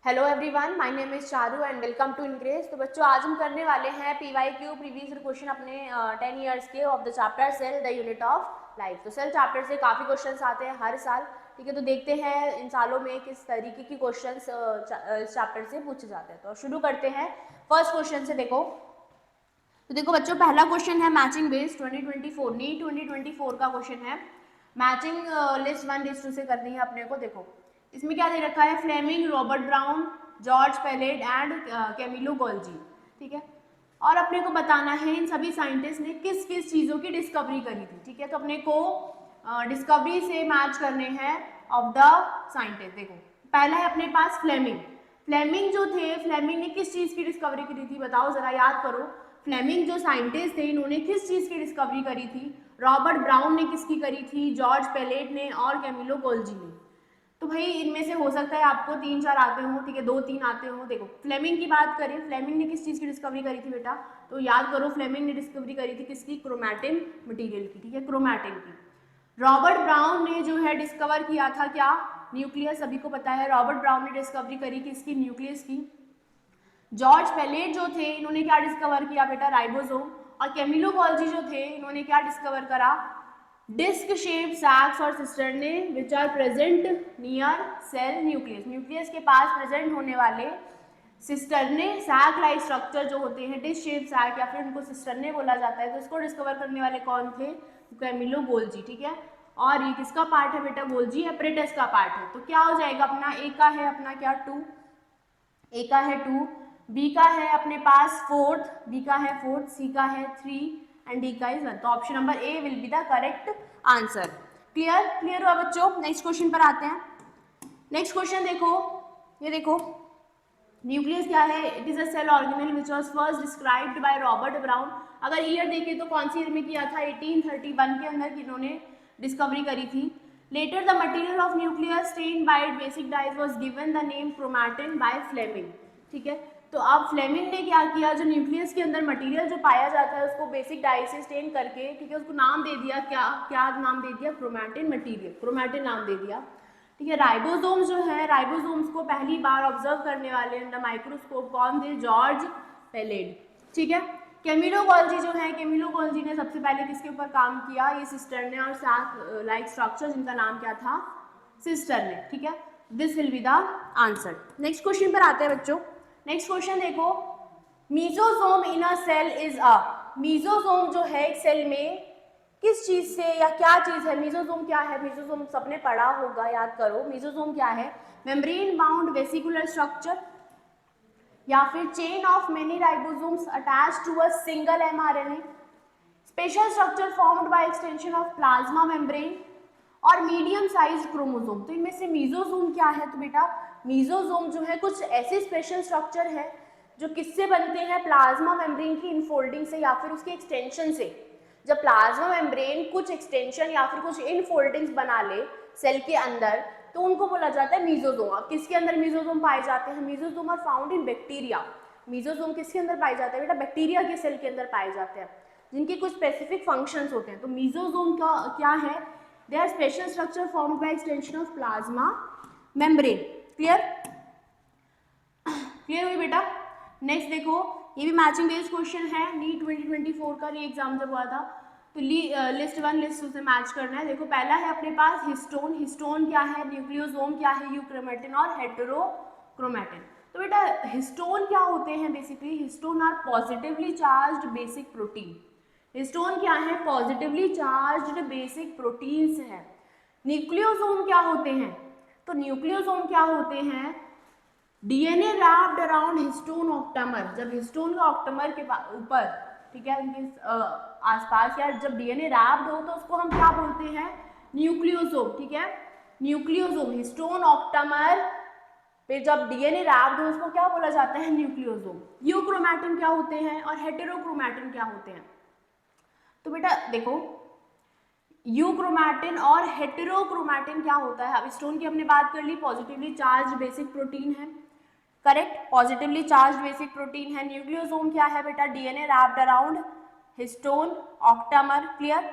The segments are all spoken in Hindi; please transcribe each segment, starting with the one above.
Hello everyone, my name is Charu and welcome to Ingress. तो बच्चों, आज हम करने वाले हैं PYQ प्रीवियस क्वेश्चन अपने 10 इयर्स के of the chapter cell the unit of life. तो सेल चैप्टर से काफ़ी क्वेश्चंस आते हैं हर साल, ठीक है। तो देखते हैं इन सालों में किस तरीके की क्वेश्चंस इस चैप्टर से पूछे जाते हैं। तो शुरू करते हैं फर्स्ट क्वेश्चन से। तो देखो बच्चों, पहला क्वेश्चन है मैचिंग बेस्ड 2024 नीट 2024 का क्वेश्चन है। मैचिंग लिस्ट 1 लिस्ट 2 से करनी है अपने को। देखो इसमें क्या दे रखा है, Fleming, Robert Brown, George Palade and Camillo Golgi, ठीक है। और अपने को बताना है इन सभी साइंटिस्ट ने किस किस चीज़ों की डिस्कवरी करी थी, ठीक है। तो अपने को डिस्कवरी से मैच करने हैं ऑफ द साइंटिस्ट। देखो पहला है अपने पास फ्लेमिंग। फ्लेमिंग जो थे, फ्लेमिंग ने किस चीज़ की डिस्कवरी करी थी, बताओ ज़रा, याद करो। फ्लेमिंग जो साइंटिस्ट थे, इन्होंने किस चीज़ की डिस्कवरी करी थी। रॉबर्ट ब्राउन ने किसकी करी थी, जॉर्ज पेलेट ने और कैमिलो गोल्जी ने। तो भाई इनमें से हो सकता है आपको 3-4 आते हो, ठीक है, 2-3 आते हो। देखो फ्लेमिंग की बात करें, फ्लेमिंग ने किस चीज़ की डिस्कवरी करी थी बेटा, तो याद करो फ्लेमिंग ने डिस्कवरी करी थी किसकी, क्रोमैटिन मटेरियल की, ठीक है, क्रोमैटिन की। रॉबर्ट ब्राउन ने जो है डिस्कवर किया था क्या, न्यूक्लियस। सभी को पता है रॉबर्ट ब्राउन ने डिस्कवरी करी किसकी, न्यूक्लियस की। जॉर्ज पेलेट जो थे, इन्होंने क्या डिस्कवर किया बेटा, राइबोसोम। और कैमिलो गोल्जी जो थे, इन्होंने क्या डिस्कवर करा, डिस्क शेप सैक्स और cisternae which are present near cell nucleus. Nucleus के पास प्रेजेंट होने वाले सिस्टर्ने सैक लाइक स्ट्रक्चर जो होते हैं, डिस्क शेप सैक या फिर उनको सिस्टर्ने बोला जाता है। तो इसको डिस्कवर करने वाले कौन थे, कैमिलो गोल्जी, ठीक है। और ये किसका पार्ट है बेटा, गोल्जी एपरेटस का पार्ट है। तो क्या हो जाएगा अपना, ए का है अपना क्या 2, ए का है 2, बी का है अपने पास 4th, बी का है 4th, सी का है 3 एंड डी का इज 1। तो option number A will be the correct answer. Clear, clear हुआ बच्चों। नेक्स्ट क्वेश्चन पर आते हैं। नेक्स्ट क्वेश्चन देखो, ये देखो न्यूक्लियस क्या है, it is a cell organelle which was first described by Robert Brown. अगर ईयर देखें तो कौन सी ईयर में किया था, 1831 के अंदर इन्होंने डिस्कवरी करी थी। Later the material of nucleus stained by basic dyes was given the name chromatin by Fleming, ठीक है। तो अब फ्लेमिंग ने क्या किया, जो न्यूक्लियस के अंदर मटेरियल जो पाया जाता है उसको बेसिक डाई से स्टेन करके, ठीक है, उसको नाम दे दिया, क्या क्या नाम दे दिया, क्रोमैटिन मटेरियल, क्रोमैटिन नाम दे दिया, ठीक है। राइबोसोम्स जो है, राइबोसोम्स को पहली बार ऑब्जर्व करने वाले अंडर माइक्रोस्कोप कौन थे, जॉर्ज पेलेट, ठीक है। कैमिलो गोल्जी जो है, कैमिलो गोल्जी ने सबसे पहले किसके ऊपर काम किया, ये सिस्टर्ने और सैक लाइक स्ट्रक्चर जिनका नाम क्या था, सिस्टर्ने, ठीक है। This will be the answer. Next question पर आते हैं बच्चों। नेक्स्ट क्वेश्चन देखो, mesosome in a cell is a, mesosome जो है एक सेल में किस चीज से या क्या चीज है, मीजोसोम क्या है, मीजोसोम सबने पढ़ा होगा, याद करो मीजोसोम क्या है, मेम्ब्रेन बाउंड वेसिकुलर स्ट्रक्चर या फिर chain of many ribosomes attached to a single mRNA, special structure formed by extension of plasma membrane और मीडियम साइज क्रोमोसोम। तो इनमें से मीजोसोम क्या है, तो बेटा मीजोसोम जो है कुछ ऐसे स्पेशल स्ट्रक्चर है जो किससे बनते हैं, प्लाज्मा मेम्ब्रेन की इनफोल्डिंग से या फिर उसके एक्सटेंशन से। जब प्लाज्मा मेम्ब्रेन कुछ एक्सटेंशन या फिर कुछ इनफोल्डिंग्स बना ले सेल के अंदर, तो उनको बोला जाता है मीजोसोम। अब किसके अंदर मीजोसोम पाए जाते हैं, mesosome are found in bacteria. Mesosome किसके अंदर पाए जाते हैं बेटा, बैक्टीरिया के सेल के अंदर पाए जाते हैं, जिनके कुछ स्पेसिफिक फंक्शंस होते हैं। तो मीजोसोम का क्या है, they are special structure formed by extension of plasma membrane. Clear, clear हुई बेटा। नेक्स्ट देखो, ये भी मैचिंग बेस्ड क्वेश्चन है, नीट 2024 का ये एग्जाम जब हुआ था, तो लिस्ट 1 लिस्ट 2 से मैच करना है। देखो पहला है अपने पास हिस्टोन। हिस्टोन क्या है, न्यूक्लियोसोम क्या है, यूक्रोमेटिन और हेटेरोक्रोमेटिन। तो बेटा हिस्टोन क्या होते हैं, basically histone are positively charged basic protein. Histone क्या है, पॉजिटिवली चार्ज्ड बेसिक प्रोटीन्स है। न्यूक्लियोसोम क्या होते हैं, तो न्यूक्लियोसोम क्या होते हैं, DNA wrapped around histone octamer. जब हिस्टोन का ऑक्टामर के ऊपर, ठीक है, उनके आसपास या जब डीएनए रैप्ड हो तो उसको हम क्या बोलते हैं, न्यूक्लियोसोम, ठीक है। न्यूक्लियोसोम हिस्टोन ऑक्टामर पे जब डीएनए रैप्ड हो उसको क्या बोला जाता है, न्यूक्लियोसोम। यूक्रोमैटिन क्या होते हैं और हेटेरोक्रोमैटिन क्या होते हैं, तो बेटा देखो यूक्रोमैटिन और हेटेरोक्रोमैटिन क्या होता है। अब हिस्टोन की हमने बात कर ली, पॉजिटिवली चार्ज बेसिक प्रोटीन है, correct, positively charge basic protein है। न्यूक्लियोसोम क्या है बेटा, DNA wrapped around histone octamer. Clear.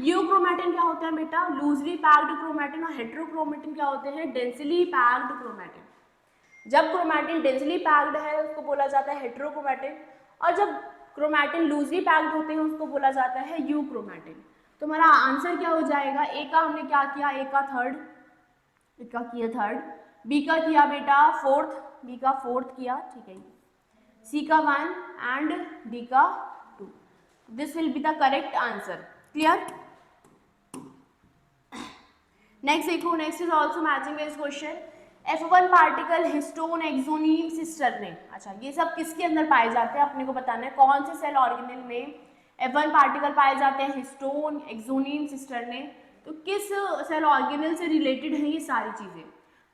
Euchromatin क्या होता है बेटा, लूजली पैक्ड क्रोमैटिन और हेटेरोक्रोमैटिन क्या होते हैं, डेंसली पैक्ड क्रोमैटिन। जब क्रोमैटिन डेंसली पैक्ड है उसको बोला जाता है हेटेरोक्रोमैटिन, और जब क्रोमैटिन लूजली पैक्ड होते हैं उसको बोला जाता है यूक्रोमैटिन। तो हमारा आंसर क्या हो जाएगा, ए का हमने क्या किया, ए का थर्ड, ए का किया थर्ड, बी का किया बेटा फोर्थ, बी का फोर्थ किया, ठीक है, सी का 1 एंड डी का 2। This will be the correct answer. Clear? Next देखो, next is also matching this question. F1 particle histone axoneme cisternae, अच्छा ये सब किसके अंदर पाए जाते हैं अपने को बताना है, कौन से सेल ऑर्गेनेल में F1 पार्टिकल पाए जाते हैं, हिस्टोन एक्सोनीम सिस्टरने, तो किस सेल ऑर्गेनेल से रिलेटेड है ये सारी चीजें।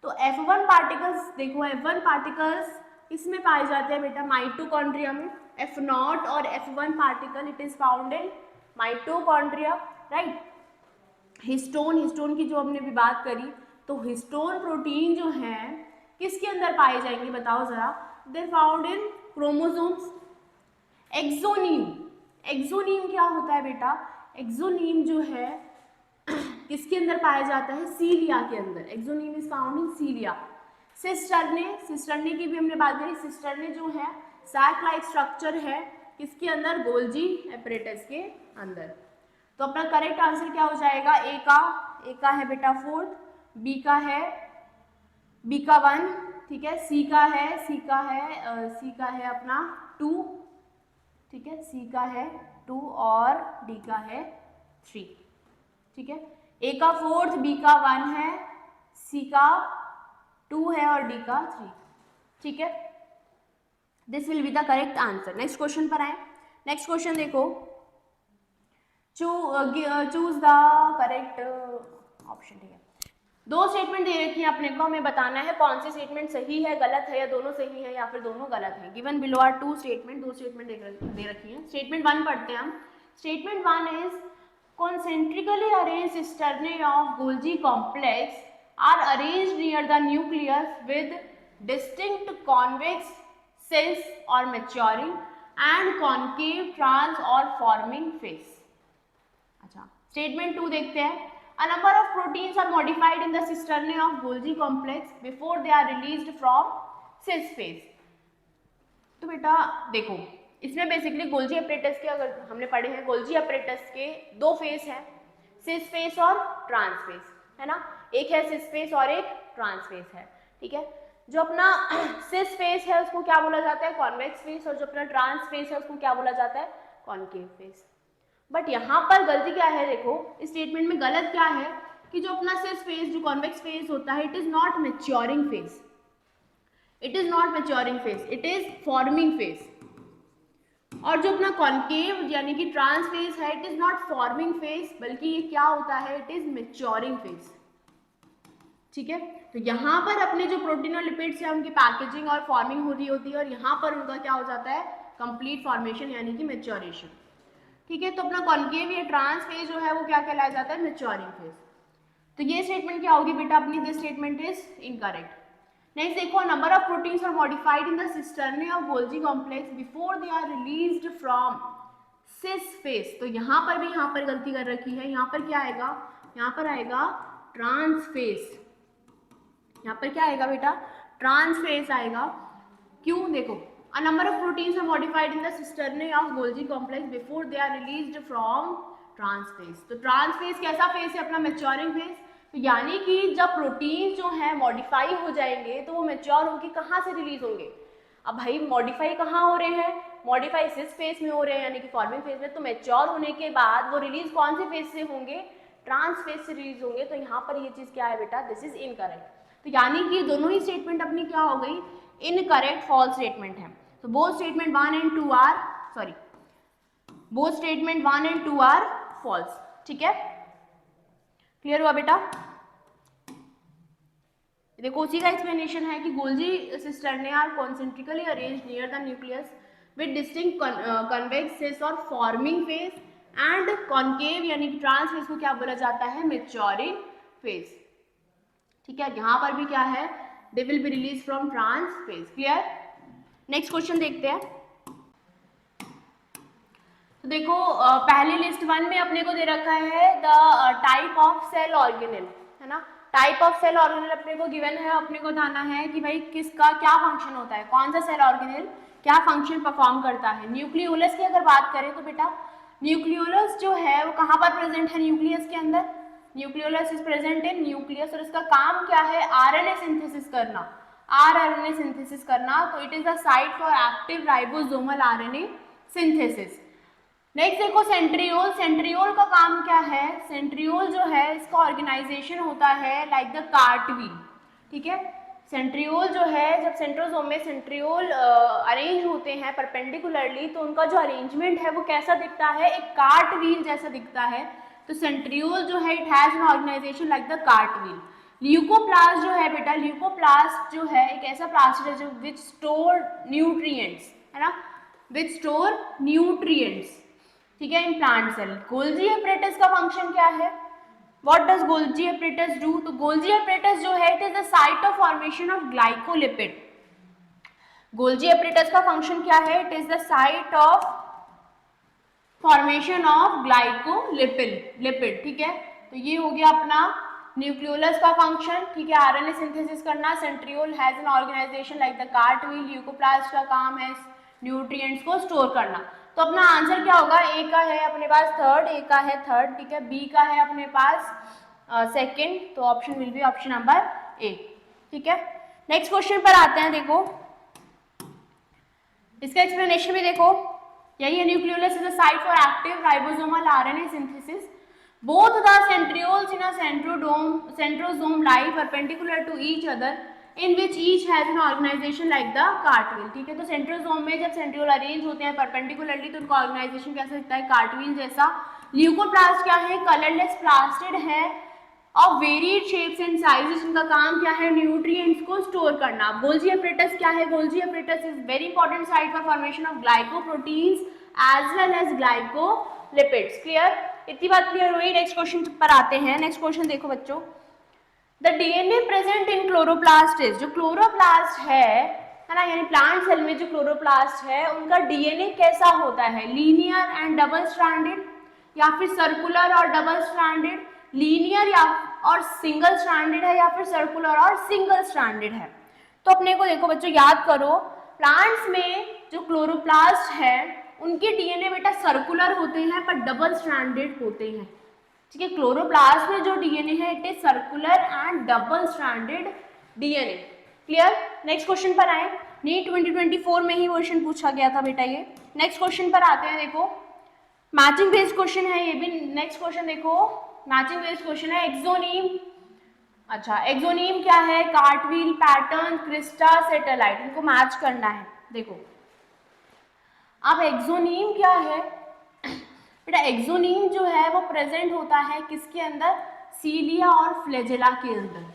तो F1 पार्टिकल्स देखो, F1 पार्टिकल्स इसमें पाए जाते हैं बेटा माइटोकॉन्ड्रिया में, F0 और F1 particle it is found in mitochondria, right. Histone की जो हमने भी बात करी, तो हिस्टोन प्रोटीन जो है किसके अंदर पाए जाएंगे बताओ जरा, they found in chromosomes. Axoneme क्या होता है बेटा, एक्सोनीम जो है किसके अंदर पाया जाता है, सीलिया के अंदर, एक्सोनीम इज फाउंड इन सीलिया। सिस्टरने की भी हमने बात करी, सिस्टरने जो है सैक लाइक स्ट्रक्चर है किसके अंदर, गोल्जी एपरेटस के अंदर। तो अपना करेक्ट आंसर क्या हो जाएगा, ए का है बेटा फोर्थ, बी का है 1, ठीक है, सी का है अपना 2, ठीक है, सी का है 2 और डी का है 3, ठीक है, ए का फोर्थ, बी का 1 है, सी का 2 है और डी का 3, ठीक है। This will be the correct answer. Next question पर आए। नेक्स्ट क्वेश्चन देखो, चूज द करेक्ट ऑप्शन, ठीक है। दो स्टेटमेंट दे रखी है अपने को, हमें बताना है कौन सी स्टेटमेंट सही है, गलत है, या दोनों सही है या फिर दोनों गलत है। Given below are two statement, दो स्टेटमेंट दे रखी है। स्टेटमेंट 1 पढ़ते हैं हम। Statement 1 is concentrically arranged cisternae of Golgi complex are arranged near the nucleus with distinct convex cells or maturing and concave trans or forming phase। अच्छा, स्टेटमेंट 2 देखते हैं। A number of proteins are modified in the cisternae of Golgi complex before they are released from cis phase। तो बेटा देखो, इसमें बेसिकली गोल्जी अपरेटस के, अगर हमने पढ़े हैं गोल्जी अपरेटस के दो फेस हैं, सिस फेस और ट्रांस फेस, है ना। एक है सिस फेस और एक ट्रांस फेस है, ठीक है। जो अपना सिस फेस है उसको क्या बोला जाता है, कॉन्वेक्स फेस, और जो अपना ट्रांस फेस है उसको क्या बोला जाता है, कॉन्केव फेस। बट यहाँ पर गलती क्या है, देखो इस स्टेटमेंट में गलत क्या है कि जो अपना सिस फेस, जो कॉन्वेक्स फेस होता है, it is not maturing face, it is not maturing face, it is forming face. और जो अपना कॉन्केव यानी कि ट्रांस फेस है, it is not forming face, बल्कि ये क्या होता है, इट इज मैच्योरिंग फेस, ठीक है। तो यहाँ पर अपने जो प्रोटीन और लिपिड्स है उनकी पैकेजिंग और फॉर्मिंग हो रही होती है, और यहाँ पर उनका क्या हो जाता है, कंप्लीट फॉर्मेशन यानी कि मैच्योरेशन, ठीक है। तो अपना कॉन्केव या ट्रांस फेज जो है वो क्या कहलाया जाता है, मैच्योरिंग फेज। तो ये स्टेटमेंट क्या होगी बेटा अपनी, this statement is incorrect. Next देखो, number of proteins are modified in the cisternae of Golgi complex before they are released from cis face. तो यहाँ पर भी यहाँ पर गलती कर रखी है, यहाँ पर क्या आएगा, यहाँ पर आएगा ट्रांस फेज, यहाँ पर क्या आएगा बेटा, ट्रांस फेज आएगा। क्यों, देखो a number of proteins are modified in the cisternae of Golgi complex before they are released from trans phase। तो ट्रांस फेज कैसा फेज है, अपना मैच्योरिंग फेज। तो यानी कि जब प्रोटीन जो है मॉडिफाई हो जाएंगे तो वो मैच्योर होकर कहाँ से रिलीज होंगे। अब भाई मॉडिफाई कहाँ हो रहे हैं, मॉडिफाई सिस फेज में हो रहे हैं यानी कि फॉर्मिंग फेज में। तो मैच्योर होने के बाद वो रिलीज कौन से फेज से होंगे, ट्रांस फेज से रिलीज होंगे। तो यहाँ पर ये चीज क्या है बेटा, दिस इज इनकरेक्ट। तो यानी कि दोनों ही स्टेटमेंट अपनी क्या हो गई, इनकरेक्ट, फॉल्स स्टेटमेंट है। तो both statement 1 and 2 are, sorry, both statement 1 and 2 are false, ठीक है। क्लियर हुआ बेटा। देखो उसी का एक्सप्लेनेशन है कि Golgi cisternae are concentrically arranged near the nucleus with distinct convex cis और फॉर्मिंग फेज एंड कॉन्केव यानी कि ट्रांस फेज को क्या बोला जाता है, मैच्योरिंग फेज, ठीक है। यहाँ पर भी क्या है, they will be release from trans face. Clear. Next question देखते हैं। तो देखो पहले लिस्ट 1 में अपने को दे रखा है the type of cell organelle, है ना। टाइप ऑफ सेल ऑर्गेनेल अपने को गिवन है, अपने को बताना है कि भाई किसका क्या फंक्शन होता है, कौन सा सेल ऑर्गेनेल क्या फंक्शन परफॉर्म करता है। न्यूक्लियोलस की अगर बात करें तो बेटा न्यूक्लियोलस जो है वो कहाँ पर प्रेजेंट है न्यूक्लियस के अंदर, nucleolus is present in nucleus और इसका काम क्या है आरएनए सिंथेसिस करना, आरएनए सिंथेसिस करना। तो it is the site for active ribosomal RNA synthesis. Next देखो सेंट्रियोल, सेंट्रियोल का काम क्या है, सेंट्रियोल जो है इसका ऑर्गेनाइजेशन होता है लाइक द कार्टवील, ठीक है। सेंट्रियोल जो है जब सेंट्रोसोम में सेंट्रियोल अरेंज होते हैं परपेंडिकुलरली तो उनका जो अरेंजमेंट है वो कैसा दिखता है, एक कार्ट व्हील जैसा दिखता है। तो सेंट्रियोल जो है it has an organisation like the cart wheel. Leucoplast जो है बेटा, ल्यूकोप्लास्ट जो है एक ऐसा प्लास्ट है जो विच स्टोर न्यूट्रिएंट्स, है ना, विच स्टोर न्यूट्रिएंट्स, ठीक है, in plant cell. Golgi apparatus का फंक्शन क्या है, what does Golgi apparatus do, तो गोल्जी एपरेटस जो है it is the site of formation of glycolipid. Golgi apparatus का फंक्शन क्या है, it is the site of formation of glycolipid, ठीक है। तो ये हो गया अपना न्यूक्लियोलस का फंक्शन, ठीक है, आरएनए सिंथेसिस करना। Centriole has an organisation like the cartwheel. Leucoplast का काम है न्यूट्रिएंट्स को स्टोर करना। तो अपना आंसर क्या होगा, ए का है अपने पास थर्ड, ए का है थर्ड, ठीक है, बी का है अपने पास सेकंड, तो option will be option number ए, ठीक है। नेक्स्ट क्वेश्चन पर आते हैं, देखो इसका एक्सप्लेनेशन भी देखो, यही है, nucleolus is a site for active ribosomal RNA synthesis. Both the centrioles in a centrosome lie perpendicular to each other in which each has an organization like the cartwheel, ठीक है। तो सेंट्रोसोम में जब सेंट्रियोल अरेंज होते हैं परपेंडिकुलरली तो उनका ऑर्गेनाइजेशन कैसा दिखता है, कार्टव्हील जैसा। ल्यूकोप्लास्ट क्या है, कलरलेस प्लास्टिड है of varied shapes and sizes, इनका काम क्या है न्यूट्रिएंट्स को स्टोर करना। गोल्जी एपरेटस क्या है, Golgi apparatus is very important site for formation of glycoproteins as well as glycolipids. Clear, इतनी बात क्लियर हुई। नेक्स्ट क्वेश्चन पर आते हैं। नेक्स्ट क्वेश्चन देखो बच्चों, the DNA present in chloroplast is, जो क्लोरोप्लास्ट है ना, यानी प्लांट सेल में जो क्लोरोप्लास्ट है उनका डीएनए कैसा होता है, लीनियर एंड डबल स्ट्रैंडेड या फिर सर्कुलर और डबल स्ट्रैंडेड, लीनियर या और सिंगल स्ट्रैंडेड है या फिर सर्कुलर और सिंगल स्ट्रैंडेड है। तो अपने को देखो बच्चों याद करो, प्लांट्स में जो क्लोरोप्लास्ट है उनके डीएनए बेटा सर्कुलर होते हैं पर डबल स्ट्रैंडेड होते हैं, ठीक है। क्लोरोप्लास्ट में जो डीएनए है it is circular and double stranded DNA. Clear, next question पर आए। नीट 2024 में ही क्वेश्चन पूछा गया था बेटा ये। नेक्स्ट क्वेश्चन पर आते हैं, देखो मैचिंग बेस्ड क्वेश्चन है ये भी। नेक्स्ट क्वेश्चन देखो, मैचिंग बेस्ड क्वेश्चन है। एक्सोनीम, अच्छा एक्सोनीम क्या है, कार्टव्हील, पैटर्न, क्रिस्टा, सैटेलाइट, इनको मैच करना है। देखो अब एक्सोनीम क्या है बेटा, एक्सोनीम जो है वो प्रेजेंट होता है किसके अंदर, सीलिया और फ्लैजेला के अंदर।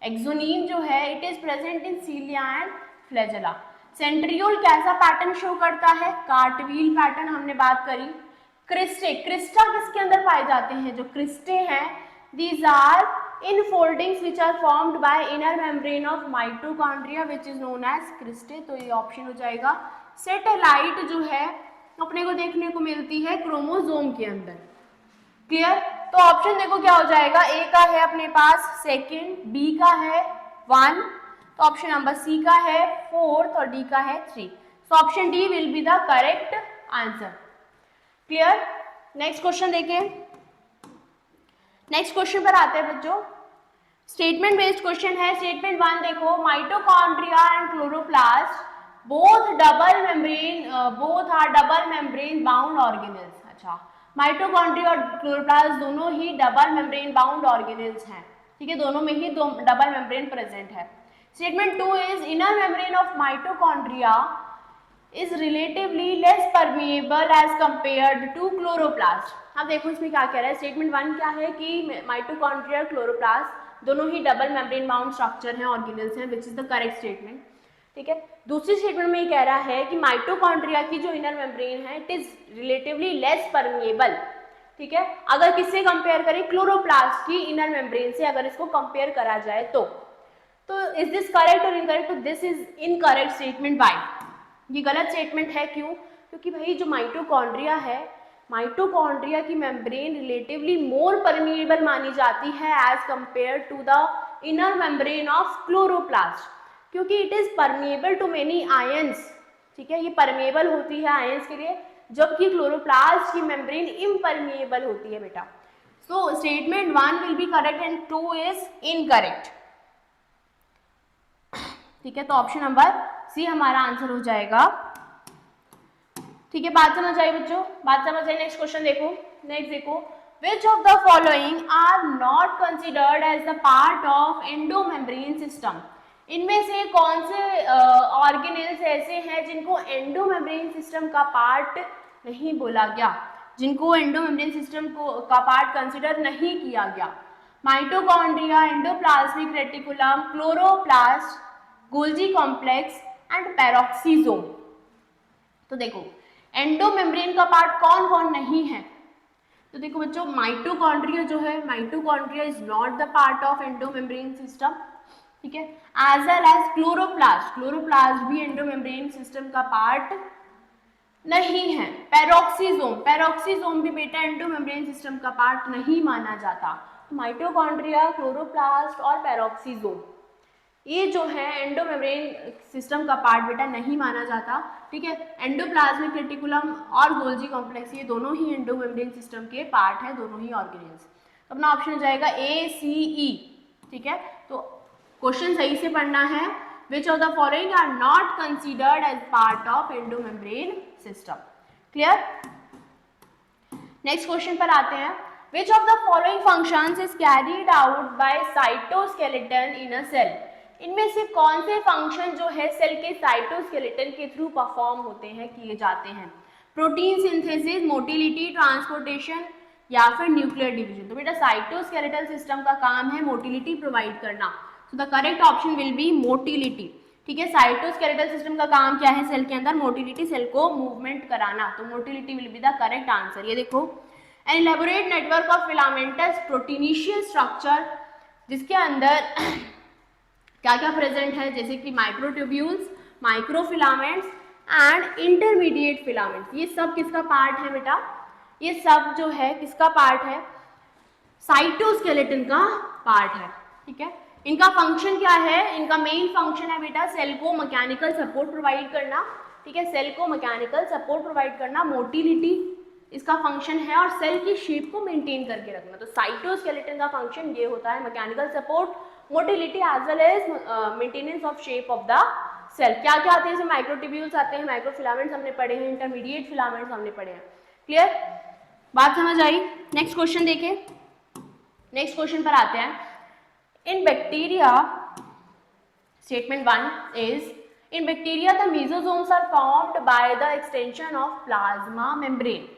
एक्सोनीम जो है it is present in cilia and flagella. Centriole कैसा पैटर्न शो करता है, कार्टव्हील पैटर्न, हमने बात करी। क्रिस्टे, क्रिस्टा किसके अंदर पाए जाते हैं, जो क्रिस्टे हैं these are infoldings which are formed by inner membrane of mitochondria which is known as cristae. तो ये ऑप्शन हो जाएगा। सैटेलाइट जो है अपने को देखने को मिलती है क्रोमोसोम के अंदर। क्लियर, तो ऑप्शन देखो क्या हो जाएगा, ए का है अपने पास सेकंड, बी का है 1, तो ऑप्शन नंबर सी का है 4 और डी का है 3। So option D will be the correct answer. Clear, next question देखें। नेक्स्ट क्वेश्चन पर आते हैं बच्चों, स्टेटमेंट बेस्ड क्वेश्चन है। स्टेटमेंट 1 देखो, mitochondria and chloroplast both double membrane both are double membrane bound organelles। अच्छा, माइटोकॉन्ड्रिया और क्लोरोप्लास्ट दोनों ही डबल मेम्ब्रेन बाउंड ऑर्गेनेल्स हैं, ठीक है, दोनों में ही दो डबल मेम्ब्रेन प्रेजेंट है। Statement 2 is inner membrane of mitochondria is relatively less permeable as compared to chloroplast. अब देखो इसमें क्या कह रहा है, स्टेटमेंट 1 क्या है कि माइटोकॉन्ड्रिया और क्लोरोप्लास्ट दोनों ही डबल मेम्ब्रेन बाउंड स्ट्रक्चर हैं, ऑर्गेनेल्स हैं, which is the correct statement, ठीक है। दूसरी स्टेटमेंट में ये कह रहा है कि माइटोकॉन्ड्रिया की जो इनर मेम्ब्रेन है it is relatively less permeable, ठीक है, अगर किससे कंपेयर करें, क्लोरोप्लास्ट की इनर मेम्ब्रेन से अगर इसको कंपेयर करा जाए तो इज दिस करेक्ट और इनकरेक्ट, तो दिस इज इनकरेक्ट स्टेटमेंट। बाय, ये गलत स्टेटमेंट है, क्यों, क्योंकि भाई जो माइटोकॉन्ड्रिया है माइटोकॉन्ड्रिया की मेम्ब्रेन रिलेटिवली मोर परमिएबल मानी जाती है as compare to the inner membrane of chloroplast, क्योंकि it is permeable to many ions, ठीक है, ये परमिएबल होती है आयंस के लिए, जबकि क्लोरोप्लास्ट की मेम्ब्रेन इम्परमिएबल होती है बेटा। So statement 1 will be correct and 2 is incorrect, ठीक है, तो ऑप्शन नंबर सी हमारा आंसर हो जाएगा, ठीक है। बात समझ आई बच्चों, बात समझ आई। नेक्स्ट क्वेश्चन देखो, नेक्स्ट देखो, which of the following are not considered as the part of endomembrane system, इनमें से कौन से ऑर्गेनेल्स ऐसे हैं जिनको एंडोमेम्ब्रेन सिस्टम का पार्ट नहीं बोला गया, जिनको एंडोमेम्ब्रेन सिस्टम को का पार्ट कंसिडर नहीं किया गया? Mitochondria, endoplasmic reticulum, chloroplast, Golgi complex and peroxisome. तो देखो एंडोमेम्ब्रेन का पार्ट कौन कौन नहीं है, तो देखो बच्चों माइटोकॉन्ड्रिया जो है, mitochondria is not the part of endomembrane system, ठीक है, as well as chloroplast, chloroplast भी एंडोमेम्ब्रेन सिस्टम का पार्ट नहीं है। पेरोक्सीजोम, पेरोक्सीजोम भी बेटा एंडोमेम्ब्रेन सिस्टम का पार्ट नहीं माना जाता। तो माइटोकॉन्ड्रिया, क्लोरोप्लास्ट और पेरोक्सीजोम ये जो है एंडोमेम्ब्रेन सिस्टम का पार्ट बेटा नहीं माना जाता, ठीक है। एंडोप्लाज्मिक रेटिकुलम और गोल्जी कॉम्प्लेक्स ये दोनों ही एंडोमेम्ब्रेन सिस्टम के पार्ट है, दोनों ही ऑर्गेनेल्स। तो अपना ऑप्शन हो जाएगा ए सी ई, ठीक है। तो क्वेश्चन सही से पढ़ना है, which of the following are not considered as part of endomembrane system, clear. Next question पर आते हैं, which of the following functions is carried out by cytoskeleton in a cell, इनमें से कौन से फंक्शन जो है सेल के साइटोस्केलेटन के थ्रू परफॉर्म होते हैं, किए जाते हैं? प्रोटीन सिंथेसिस, मोटिलिटी, ट्रांसपोर्टेशन या फिर न्यूक्लियर डिवीजन। तो बेटा साइटोस्केलेटल सिस्टम का काम है मोटिलिटी प्रोवाइड करना, सो the correct option will B motility, ठीक है। साइटोस्केलेटल सिस्टम का काम क्या है सेल के अंदर? मोटिलिटी, सेल को मूवमेंट कराना, तो motility will be the correct answer. ये देखो an elaborate network of filamentous proteinaceous structure, जिसके अंदर क्या क्या प्रेजेंट है, जैसे कि microtubules, microfilaments and intermediate filaments, ये सब किसका पार्ट है बेटा? ये सब जो है किसका पार्ट है? साइटोस्केलेटन का पार्ट है, ठीक है। इनका फंक्शन क्या है? इनका मेन फंक्शन है बेटा सेल को मैकेनिकल सपोर्ट प्रोवाइड करना, ठीक है, सेल को मैकेनिकल सपोर्ट प्रोवाइड करना, मोटिलिटी इसका फंक्शन है, और सेल की शेप को मेंटेन करके रखना। तो साइटोस्केलेटन का फंक्शन ये होता है mechanical support, motility as well as maintenance of shape of the cell. क्या क्या आते हैं? इसमें माइक्रोट्यूब्यूल्स आते हैं, माइक्रोफिलामेंट्स हमने पढ़े हैं, इंटरमीडिएट फिलामेंट्स हमने पढ़े हैं, क्लियर, बात समझ आई। नेक्स्ट क्वेश्चन देखें, नेक्स्ट क्वेश्चन पर आते हैं। In bacteria, statement 1 is in bacteria the mesosomes are formed by the extension of plasma membrane.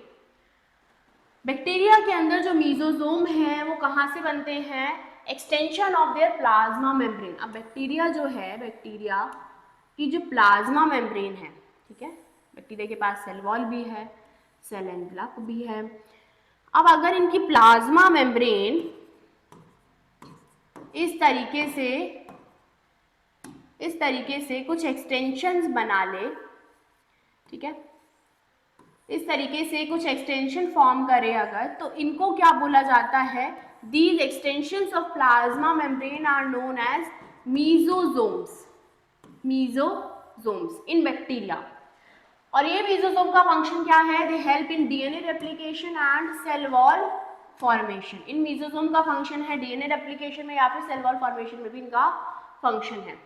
Bacteria के अंदर जो मेसोसोम है वो कहाँ से बनते हैं? Extension of their plasma membrane. अब बैक्टीरिया जो है, बैक्टीरिया की जो प्लाज्मा मेम्ब्रेन है, ठीक है, बैक्टीरिया के पास सेल वॉल भी है, सेल एनवेलप भी है। अब अगर इनकी प्लाज्मा मेम्ब्रेन इस तरीके से कुछ एक्सटेंशंस बना ले, ठीक है, इस तरीके से कुछ एक्सटेंशन फॉर्म करे अगर, तो इनको क्या बोला जाता है? These extensions of plasma membrane are known as mesosomes, mesosomes in bacteria। और ये मेसोसोम का फंक्शन क्या है? They help in DNA replication and cell wall formation। In mesosome का फंक्शन है DNA रेप्लिकेशन में या फिर सेल वॉल फॉर्मेशन में भी इनका फंक्शन है।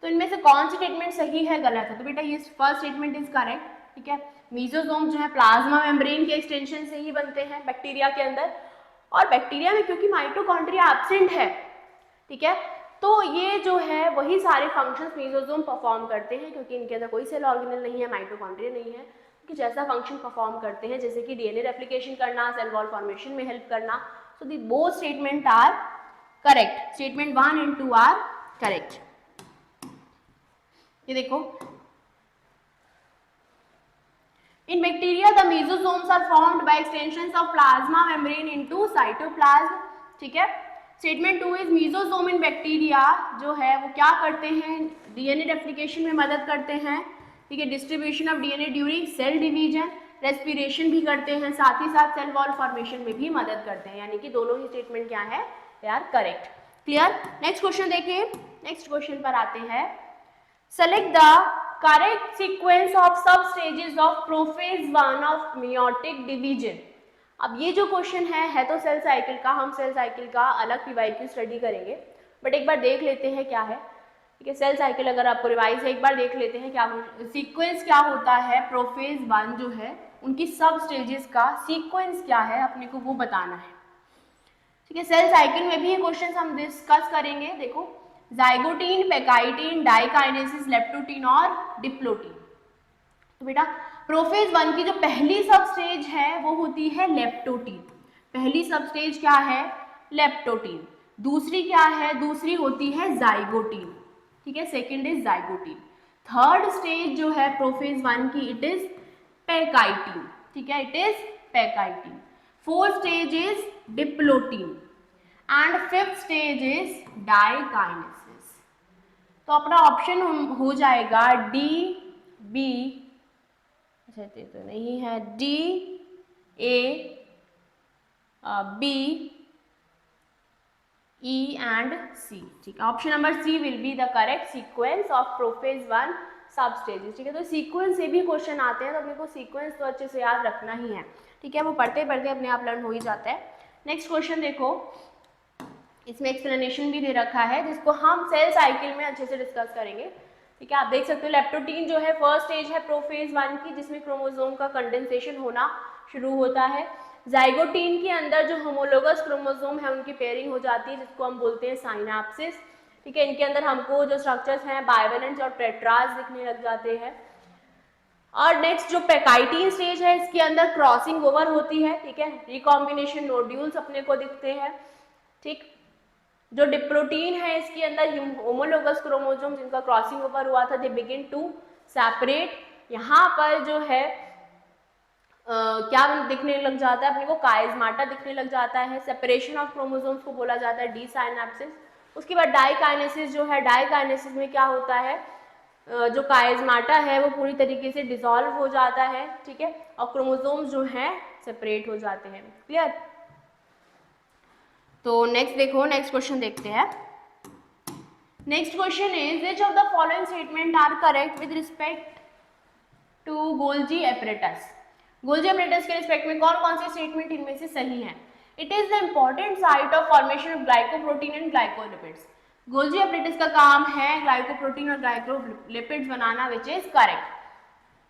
तो इनमें से कौन सी स्टेटमेंट सही है, गलत है? तो बेटा ये फर्स्ट स्टेटमेंट इज करेक्ट, ठीक है। मेसोसोम जो है प्लाज्मा मेम्ब्रेन के एक्सटेंशन से ही बनते हैं बैक्टीरिया के अंदर, और बैक्टीरिया में क्योंकि माइटोकॉन्ड्रिया एब्सेंट है, ठीक है, तो ये जो है वही सारे फंक्शंस मेसोसोम परफॉर्म करते हैं, क्योंकि इनके अंदर कोई सेल ऑर्गेनेल नहीं है, माइटोकॉन्ड्रिया नहीं है, कि जैसा फंक्शन परफॉर्म करते हैं जैसे कि डीएनए रेप्लिकेशन करना, सेल वॉल फॉर्मेशन में हेल्प करना। So the both statement are correct, statement 1 and 2 are correct. ये देखो in bacteria the mesosomes are formed by extensions of plasma membrane into cytoplasm, ठीक है। Statement 2 is mesosome in bacteria जो है वो क्या करते हैं? डीएनए रेप्लिकेशन में मदद करते हैं, ठीक है, distribution of DNA during cell division, respiration भी करते हैं, साथ ही साथ सेल वॉल फॉर्मेशन में भी मदद करते हैं, यानी कि दोनों ही स्टेटमेंट क्या है, they are correct. Clear. Next question देखिए, नेक्स्ट क्वेश्चन पर आते हैं। Select the correct sequence of sub stages of prophase 1 of meiotic division. अब ये जो क्वेश्चन है तो सेल साइकिल का, हम सेल साइकिल का अलग पीवाईक्यू स्टडी करेंगे, बट एक बार देख लेते हैं क्या है। ठीक है, सेल साइकिल अगर आपको रिवाइज है, एक बार देख लेते हैं क्या सीक्वेंस क्या होता है। प्रोफेज 1 जो है उनकी सब स्टेजेस का सीक्वेंस क्या है, अपने को वो बताना है। ठीक है, सेल साइकिल में भी ये क्वेश्चन हम डिस्कस करेंगे। देखो, जाइगोटीन, पेकाइटिन, डाइकाइनेसिस, लेप्टोटीन और डिप्लोटीन। तो बेटा प्रोफेज 1 की जो पहली सब स्टेज है वो होती है लेप्टोटीन। पहली सब स्टेज क्या है, लेप्टोटीन। दूसरी क्या है, दूसरी होती है जाइगोटीन। ठीक है, second is zygotene. Third stage जो है प्रोफेज 1 की, इट इज पेकाइटिन। ठीक है, it is pachytene. Fourth stage is diplotene and fifth stage is diakinesis. तो अपना ऑप्शन हो जाएगा डी, बी, अच्छा तो नहीं है, D, A, B, E and C. ठीक है, option number C will be the correct sequence of prophase 1 sub stages. ठीक है, तो सीक्वेंस से भी क्वेश्चन आते हैं, तो अपने को सीक्वेंस तो अच्छे से याद रखना ही है। ठीक है, वो पढ़ते पढ़ते अपने आप लर्न हो ही जाता है। नेक्स्ट क्वेश्चन देखो, इसमें एक्सप्लेनेशन भी दे रखा है जिसको हम सेल साइकिल में अच्छे से डिस्कस करेंगे। ठीक है, आप देख सकते हो लेप्टोटीन जो है फर्स्ट स्टेज है प्रोफेज 1 की, जिसमें क्रोमोसोम का कंडेंसेशन होना शुरू होता है। जाइगोटीन के अंदर जो होमोलोगस क्रोमोसोम है उनकी पेयरिंग हो जाती है, जिसको हम बोलते हैं साइनाप्सिस। ठीक है, इनके अंदर हमको जो स्ट्रक्चर्स हैं बाइवेलेंट और टेट्राज दिखने लग जाते हैं। और नेक्स्ट जो पेकाइटिन स्टेज है, इसके अंदर क्रॉसिंग ओवर होती है। ठीक है, रिकॉम्बिनेशन नोड्यूल्स अपने को दिखते हैं। ठीक, जो डिप्लोटीन है इसके अंदर होमोलोगस क्रोमोसोम जिनका क्रॉसिंग ओवर हुआ था, दे बिगिन टू सेपरेट। यहाँ पर जो है क्या दिखने लग जाता है अपने को, काइजमाटा दिखने लग जाता है। सेपरेशन ऑफ क्रोमोसोम्स को बोला जाता है डी साइनेप्सिस। उसके बाद डाइकाइनेसिस जो है, डाइकाइनेसिस में क्या होता है, जो काइजमाटा है वो पूरी तरीके से डिसॉल्व हो जाता है। ठीक है, और क्रोमोसोम्स जो हैं सेपरेट हो जाते हैं। क्लियर। तो नेक्स्ट देखो, नेक्स्ट क्वेश्चन देखते हैं। Next question is which of the following statement are correct with respect to Golgi apparatus. Golgi apparatus के रिस्पेक्ट में कौन कौन से स्टेटमेंट इनमें से सही है। It is the important site of formation of glycoprotein and glycolipids. Golgi apparatus का काम है ग्लाइकोप्रोटीन और ग्लाइकोलिपिड्स बनाना, विच इज करेक्ट।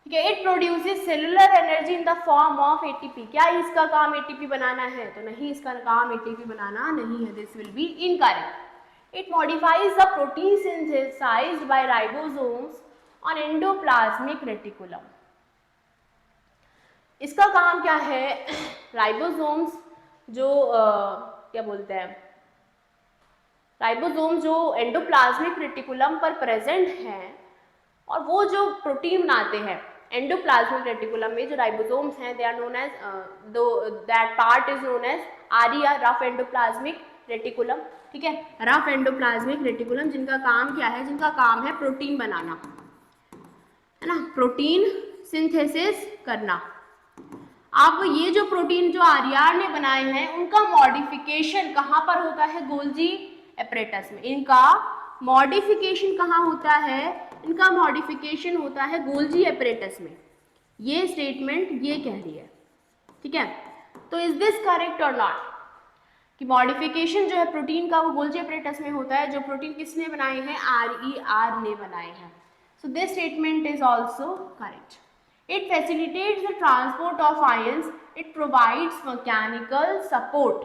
ठीक है, it produces cellular energy in the form of ATP. क्या इसका काम एटीपी बनाना है, तो नहीं, इसका काम एटीपी बनाना नहीं है, this will be incorrect. It modifies the protein synthesised by ribosomes on endoplasmic reticulum. इसका काम क्या है, राइबोसोम्स जो क्या बोलते हैं, राइबोसोम जो एंडोप्लाज्मिक रेटिकुलम पर प्रेजेंट हैं और वो जो प्रोटीन बनाते हैं एंडोप्लाज्मिक रेटिकुलम में, जो राइबोसोम्स हैं, they are known as that part is known as area, rough endoplasmic reticulum. ठीक है, रफ एंडोप्लाज्मिक रेटिकुलम जिनका काम क्या है, जिनका काम है प्रोटीन बनाना, है ना, प्रोटीन सिंथेसिस करना। अब ये जो प्रोटीन जो आर्यार ने बनाए हैं उनका मॉडिफिकेशन कहाँ पर होता है, गोल्जी एपरेटस में। इनका मॉडिफिकेशन कहाँ होता है, इनका मॉडिफिकेशन होता है गोल्जी एपरेटस में। ये स्टेटमेंट ये कह रही है। ठीक है, तो इज दिस करेक्ट और नॉट, कि मॉडिफिकेशन जो है प्रोटीन का वो गोल्जी एपरेटस में होता है। जो प्रोटीन किसने बनाए हैं, RER ने बनाए हैं। सो this statement is also correct. It facilitates the transport of ions. It provides mechanical support.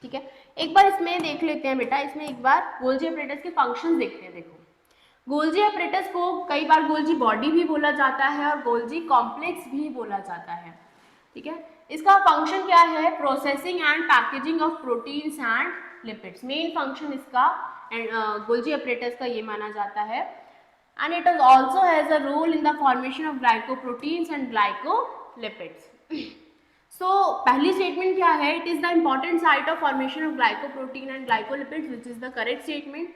ठीक है, एक बार इसमें देख लेते हैं बेटा, इसमें एक बार गोल्जी एपरेटस के फंक्शंस देखते हैं। देखो, गोल्जी एपरेटस को कई बार गोल्जी बॉडी भी बोला जाता है और गोल्जी कॉम्प्लेक्स भी बोला जाता है। ठीक है, इसका फंक्शन क्या है, processing and packaging of proteins and lipids. Main function इसका गोल्जी एपरेटस का ये माना जाता है। And it also has a role in the formation of glycoproteins and glycolipids. So पहली statement क्या है, it is the important site of formation of glycoprotein and glycolipids, which is the correct statement.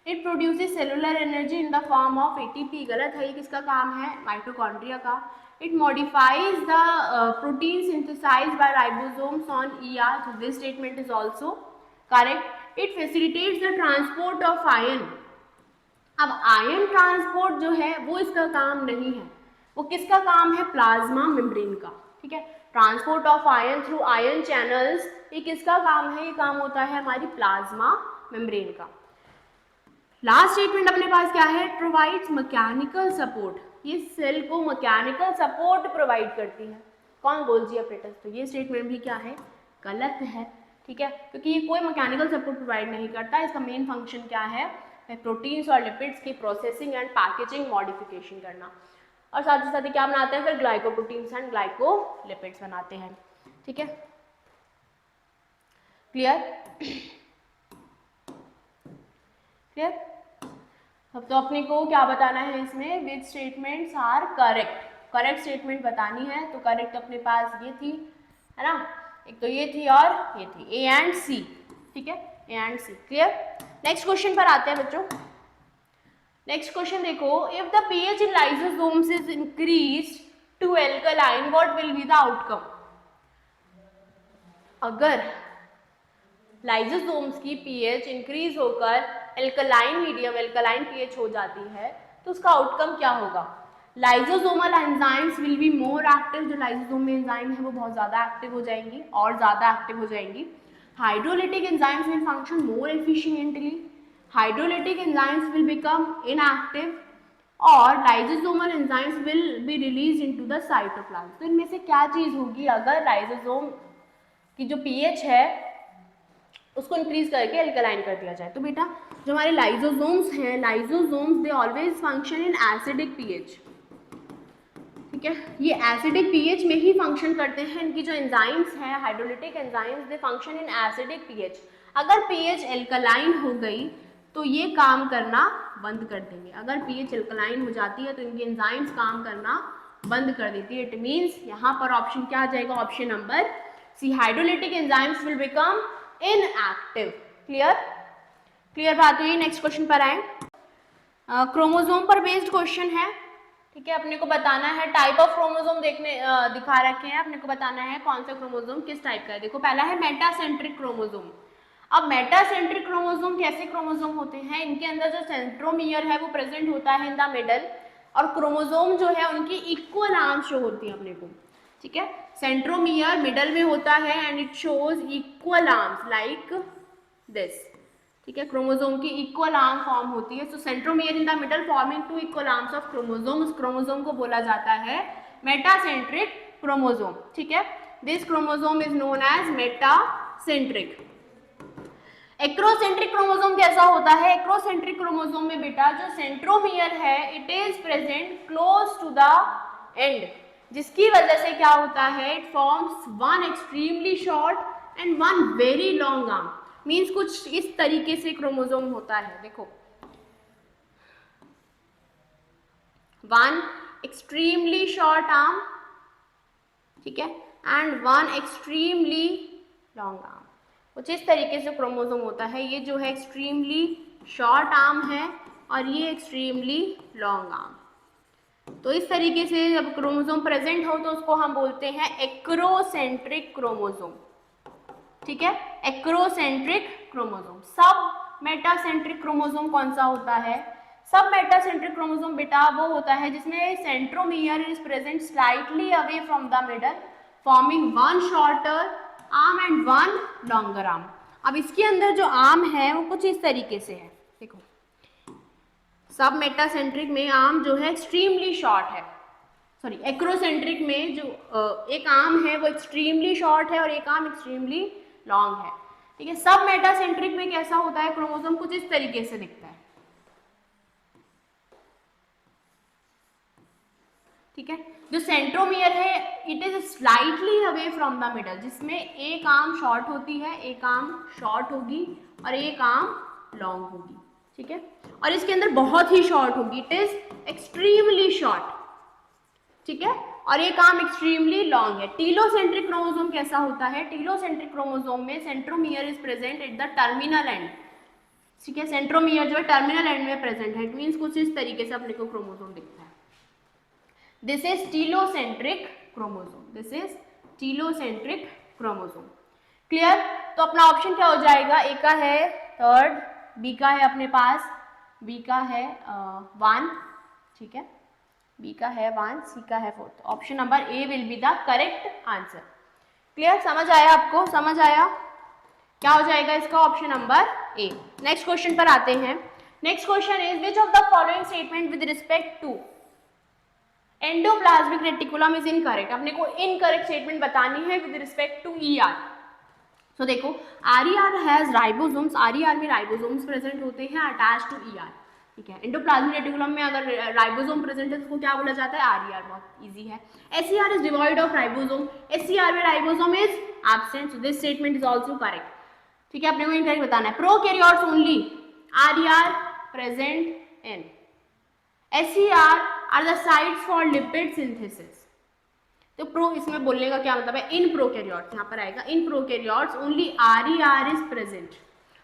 It produces cellular energy in the form of ATP. गलत है, ये किसका काम है, माइटोकॉन्ड्रिया का। It modifies the protein synthesized by ribosomes on ER. So this statement is also correct. It facilitates the transport of iron. अब आयन ट्रांसपोर्ट जो है वो इसका काम नहीं है, वो किसका काम है? प्लाज्मा मेम्ब्रेन का, ठीक है। Transport of ion through ion channels, ये किसका काम है? ये काम होता है हमारी प्लाज्मा मेम्ब्रेन का। लास्ट स्टेटमेंट अपने पास क्या है? प्रोवाइड्स मैकेनिकल सपोर्ट, ये सेल को मैकेनिकल सपोर्ट प्रोवाइड करती है। कौन? Golgi apparatus. तो ये स्टेटमेंट भी क्या है? गलत है, ठीक है, क्योंकि ये कोई मैकेनिकल सपोर्ट प्रोवाइड नहीं करता। इसका मेन फंक्शन क्या है? प्रोटीन्स और लिपिड्स की प्रोसेसिंग एंड पैकेजिंग मॉडिफिकेशन करना, और साथ ही साथ क्या बनाते हैं? फिर ग्लाइकोप्रोटीन्स एंड ग्लाइकोलिपिड्स बनाते हैं, ठीक है। क्लियर? क्लियर? अब तो अपने को क्या बताना है इसमें? Which statements are correct, correct statement बतानी है। तो करेक्ट अपने पास ये थी, है ना, एक तो ये थी और ये थी, ए एंड सी, ठीक है, A and C. Clear? Next question पर आते हैं बच्चों। नेक्स्ट क्वेश्चन देखो, if the pH in lysosomes is increased to alkaline, what will be the outcome? अगर लाइसोसोम्स की पीएच इंक्रीज होकर एल्कलाइन मीडियम, एल्कलाइन पीएच हो जाती है, तो उसका आउटकम क्या होगा? Lysosomal enzymes will be more active, जो लाइसोसोम में एंजाइम है वो बहुत ज्यादा एक्टिव हो जाएंगी, और ज्यादा एक्टिव हो जाएंगी। Hydrolytic enzymes will function more efficiently, hydrolytic enzymes will become inactive, और lysosomal enzymes will be release into the cytoplasm. तो इनमें से क्या चीज होगी अगर लाइसोसोम की जो पीएच है उसको इंक्रीज करके एल्कलाइन कर दिया जाए? तो बेटा जो हमारे लाइसोसोम्स हैं, lysosomes they always function in acidic pH, ठीक है, ये एसिडिक पीएच में ही फंक्शन करते हैं। इनकी जो एंजाइम्स हैं, hydrolytic enzymes, they function in acidic pH. अगर पीएच एल्कलाइन हो गई तो ये काम करना बंद कर देंगे। अगर पीएच एल्कलाइन हो जाती है तो इनकी एंजाइम्स काम करना बंद कर देती है। इट मीन्स यहाँ पर ऑप्शन क्या आ जाएगा? Option number C, hydrolytic enzymes will become inactive. Clear? Clear बात हुई? नेक्स्ट क्वेश्चन पर आए। क्रोमोसोम पर बेस्ड क्वेश्चन है, ठीक है। अपने को बताना है टाइप ऑफ क्रोमोसोम, दिखा रखे हैं, अपने को बताना है कौन सा क्रोमोसोम किस टाइप का है। देखो पहला है मेटासेंट्रिक क्रोमोसोम। अब मेटासेंट्रिक क्रोमोसोम कैसे क्रोमोसोम होते हैं? इनके अंदर जो सेंट्रोमियर है वो प्रेजेंट होता है इन द मिडल, और क्रोमोसोम जो है उनकी इक्वल आर्म्स शो होती है अपने को, ठीक है। सेंट्रोमियर मिडल में होता है and it shows equal arms like this, ठीक है। क्रोमोसोम की इक्वल आर्म फॉर्म होती है। So centromere in the middle forming two equal arms of chromosome, उस क्रोमोसोम को बोला जाता है मेटासेंट्रिक क्रोमोसोम, ठीक है। This chromosome is known as metacentric. Acrocentric chromosome कैसा होता है? एक्रोसेंट्रिक क्रोमोसोम में बेटा जो सेंट्रोमियर है it is present close to the end, जिसकी वजह से क्या होता है? It forms one extremely short and one very long arm. Means कुछ इस तरीके से क्रोमोसोम होता है, देखो, वन एक्सट्रीमली शॉर्ट आर्म, ठीक है, and one extremely long arm. कुछ इस तरीके से क्रोमोसोम होता है। ये जो है एक्सट्रीमली शॉर्ट आर्म है और ये एक्सट्रीमली लॉन्ग आर्म। तो इस तरीके से जब क्रोमोसोम प्रेजेंट हो तो उसको हम बोलते हैं एक्रोसेंट्रिक क्रोमोसोम, ठीक है, एक्रोसेंट्रिक क्रोमोसोम। सब मेटासेंट्रिक क्रोमोसोम कौन सा होता है? सब मेटासेंट्रिक क्रोमोसोम बेटा वो होता है जिसमें centromere is present slightly away from the middle forming one shorter arm and one longer arm. अब इसके अंदर जो आर्म है वो कुछ इस तरीके से है, देखो, सब मेटासेंट्रिक में आर्म जो है एक्सट्रीमली शॉर्ट है, सॉरी एक्रोसेंट्रिक में जो एक आर्म है वो एक्सट्रीमली शॉर्ट है और एक आर्म एक्सट्रीमली लॉन्ग है, ठीक है। सब मेटासेंट्रिक में कैसा होता है? क्रोमोसोम कुछ इस तरीके से दिखता है, ठीक है। जो सेंट्रोमियर है it is slightly away from the middle, जिसमें एक आर्म शॉर्ट होती है, एक आर्म शॉर्ट होगी और एक आर्म लॉन्ग होगी, ठीक है, और इसके अंदर बहुत ही शॉर्ट होगी, इट इज एक्सट्रीमली शॉर्ट, ठीक है, और एक आर्म एक्सट्रीमली लॉन्ग है। टीलोसेंट्रिक क्रोमोसोम कैसा होता है? टीलोसेंट्रिक क्रोमोसोम में centromere is present at the terminal and, ठीक है, सेंट्रोमियर जो है टर्मिनल एंड में प्रेजेंट है। इट मीन्स कुछ इस तरीके से अपने को क्रोमोसोम दिखता है। This is telocentric chromosome, this is telocentric chromosome. Clear? तो अपना ऑप्शन क्या हो जाएगा, ए का है थर्ड, बी का है अपने पास, बी का है 1, ठीक है, बी का है 1, सी का है 4। Option number A will be the correct answer. Clear? समझ आया आपको? समझ आया? क्या हो जाएगा इसका option number A. Next question पर आते हैं। Next question is which of the following statement with respect to endoplasmic reticulum is incorrect. अपने को इनकरेक्ट स्टेटमेंट बतानी है विद रिस्पेक्ट टू ईआर। तो देखो आरईआर हैज राइबोसोम्स, आरईआर में राइबोसोम्स प्रेजेंट होते हैं अटैच टू ईआर, ठीक है। एंडोप्लाज्मिक रेटिकुलम में अगर राइबोसोम प्रेजेंट है तो उसको क्या बोला जाता है, आरईआर, बहुत इजी है। SER is devoid of ribosome, SER में ribosome is absent, so this statement is also correct, ठीक है। अपने को इनकरेक्ट बताना है। Prokaryotes only RER present in, SER are the sites for lipid synthesis. तो प्रो इसमें बोलने का क्या मतलब है, इन प्रोकैरियोट्स, यहाँ पर आएगा in prokaryotes only RER is present.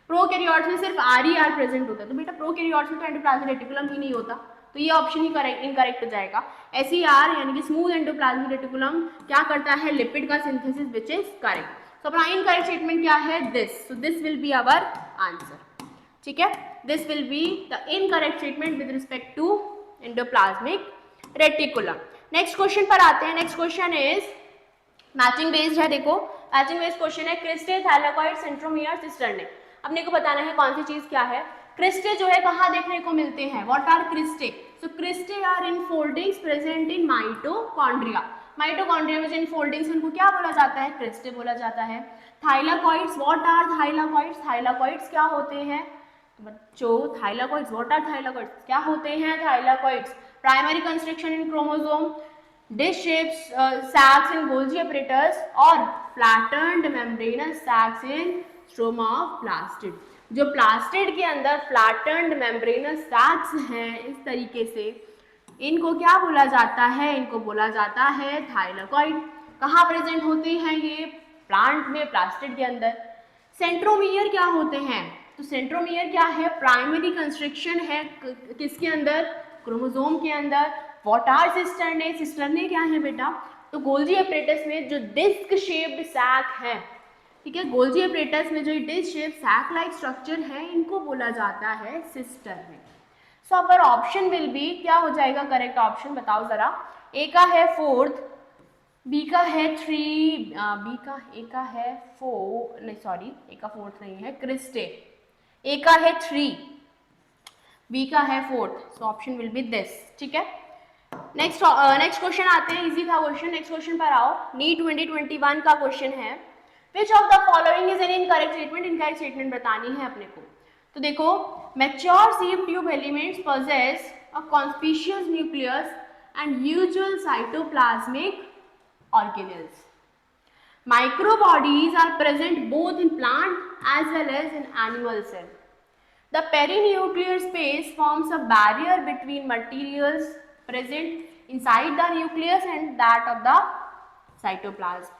Prokaryotes में सिर्फ आरईआर प्रेजेंट होता है, तो बेटा प्रोकैरियोट्स में तो एंडोप्लाज्मिक रेटिकुलम ही नहीं होता, तो ये ऑप्शन ही करेक्ट इनकरेक्ट हो जाएगा। एसईआर यानी कि स्मूथ एंडोप्लाज्मिक रेटिकुलम क्या करता है, लिपिड का सिंथेसिस, विच इज करेक्ट। तो अपना इनकरेक्ट स्टेटमेंट क्या है, this, so this will be our answer, ठीक है। This will be the incorrect statement with respect to endoplasmic reticulum. Next question पर आते हैं। Next question is matching based है। देखो मैचिंग बेस्ड क्वेश्चन है, क्रिस्टे, थैलेकॉइड, सेंट्रोमियर, सिस्टर्ने। अपने को बताना है कौन सी चीज क्या है। क्रिस्टे जो है कहाँ देखने को मिलते हैं, what are cristae, so cristae are infoldings present in mitochondria. Mitochondria में जो इन फोल्डिंग्स उनको क्या बोला जाता है, क्रिस्टे बोला जाता है। Thylakoids, what are thylakoids, thylakoids क्या होते हैं बच्चों, थाइलाकॉइड्स, व्हाट आर थाइलाकॉइड्स, क्या होते हैं thylakoids, primary constriction in chromosome, dish shapes sacs in Golgi apparatus और flattened membranous sacs in stroma of plastid। जो प्लास्टिड के अंदर flattened membranous sacs हैं इस तरीके से, इनको क्या बोला जाता है, इनको बोला जाता है थाइलाकॉइड। कहाँ प्रेजेंट होते हैं ये, प्लांट में, प्लास्टिड के अंदर। सेंट्रोमियर क्या होते हैं, तो सेंट्रोमियर क्या है, प्राइमरी कंस्ट्रक्शन है किसके अंदर, क्रोमोसोम के अंदर। व्हाट आर सिस्टर्ने, सिस्टर्ने क्या है बेटा, तो गोल्जी अपरेटस में जो डिस्क शेप्ड सैक है, ठीक है, गोल्जी अपरेटस में जो disc shaped sac like structure है, इनको बोला जाता है cisternae. So our option will be, क्या हो जाएगा करेक्ट ऑप्शन, बताओ जरा। ए का है 4th, बी का है 3, बी का, ए का है 4, नहीं सॉरी ए का 4th नहीं है, क्रिस्टे, ए का है 3, बी का है 4th, so option will B this, ठीक है। नेक्स्ट क्वेश्चन आते हैं, इजी था क्वेश्चन। नेक्स्ट क्वेश्चन पर आओ, नीट 2021 का क्वेश्चन है, which of the following is an incorrect statement. Incorrect statement बतानी है अपने को। तो देखो mature sieve tube elements possess a conspicuous nucleus and usual cytoplasmic organelles. Microbodies are present both in plant as well as in animal cell. The perinuclear space forms a barrier between materials present inside the nucleus and that of the cytoplasm.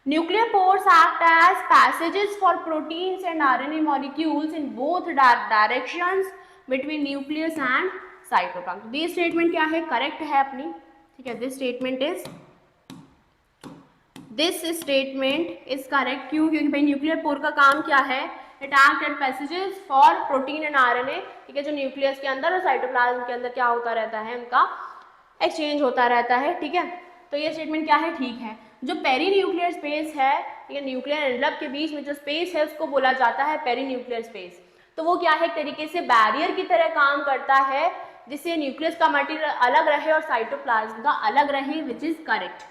Nuclear pores act as passages for proteins and RNA molecules in both directions between nucleus and cytoplasm. तो this statement क्या है, correct है अपनी, ठीक है। This statement is correct। क्यों, क्योंकि भाई न्यूक्लियर पोर का काम क्या है, it act at passages for protein and RNA, ठीक है, जो न्यूक्लियस के अंदर और साइटोप्लाज्म के अंदर क्या होता रहता है, उनका एक्सचेंज होता रहता है, ठीक है। तो ये स्टेटमेंट क्या है, ठीक है। जो पेरी न्यूक्लियर स्पेस है, ठीक है, न्यूक्लियर एनवलप के बीच में जो स्पेस है उसको बोला जाता है पेरी न्यूक्लियर स्पेस। तो वो क्या है, एक तरीके से बैरियर की तरह काम करता है, जिससे न्यूक्लियस का मटेरियल अलग रहे और साइटोप्लाज्म का अलग रहे, विच इज करेक्ट।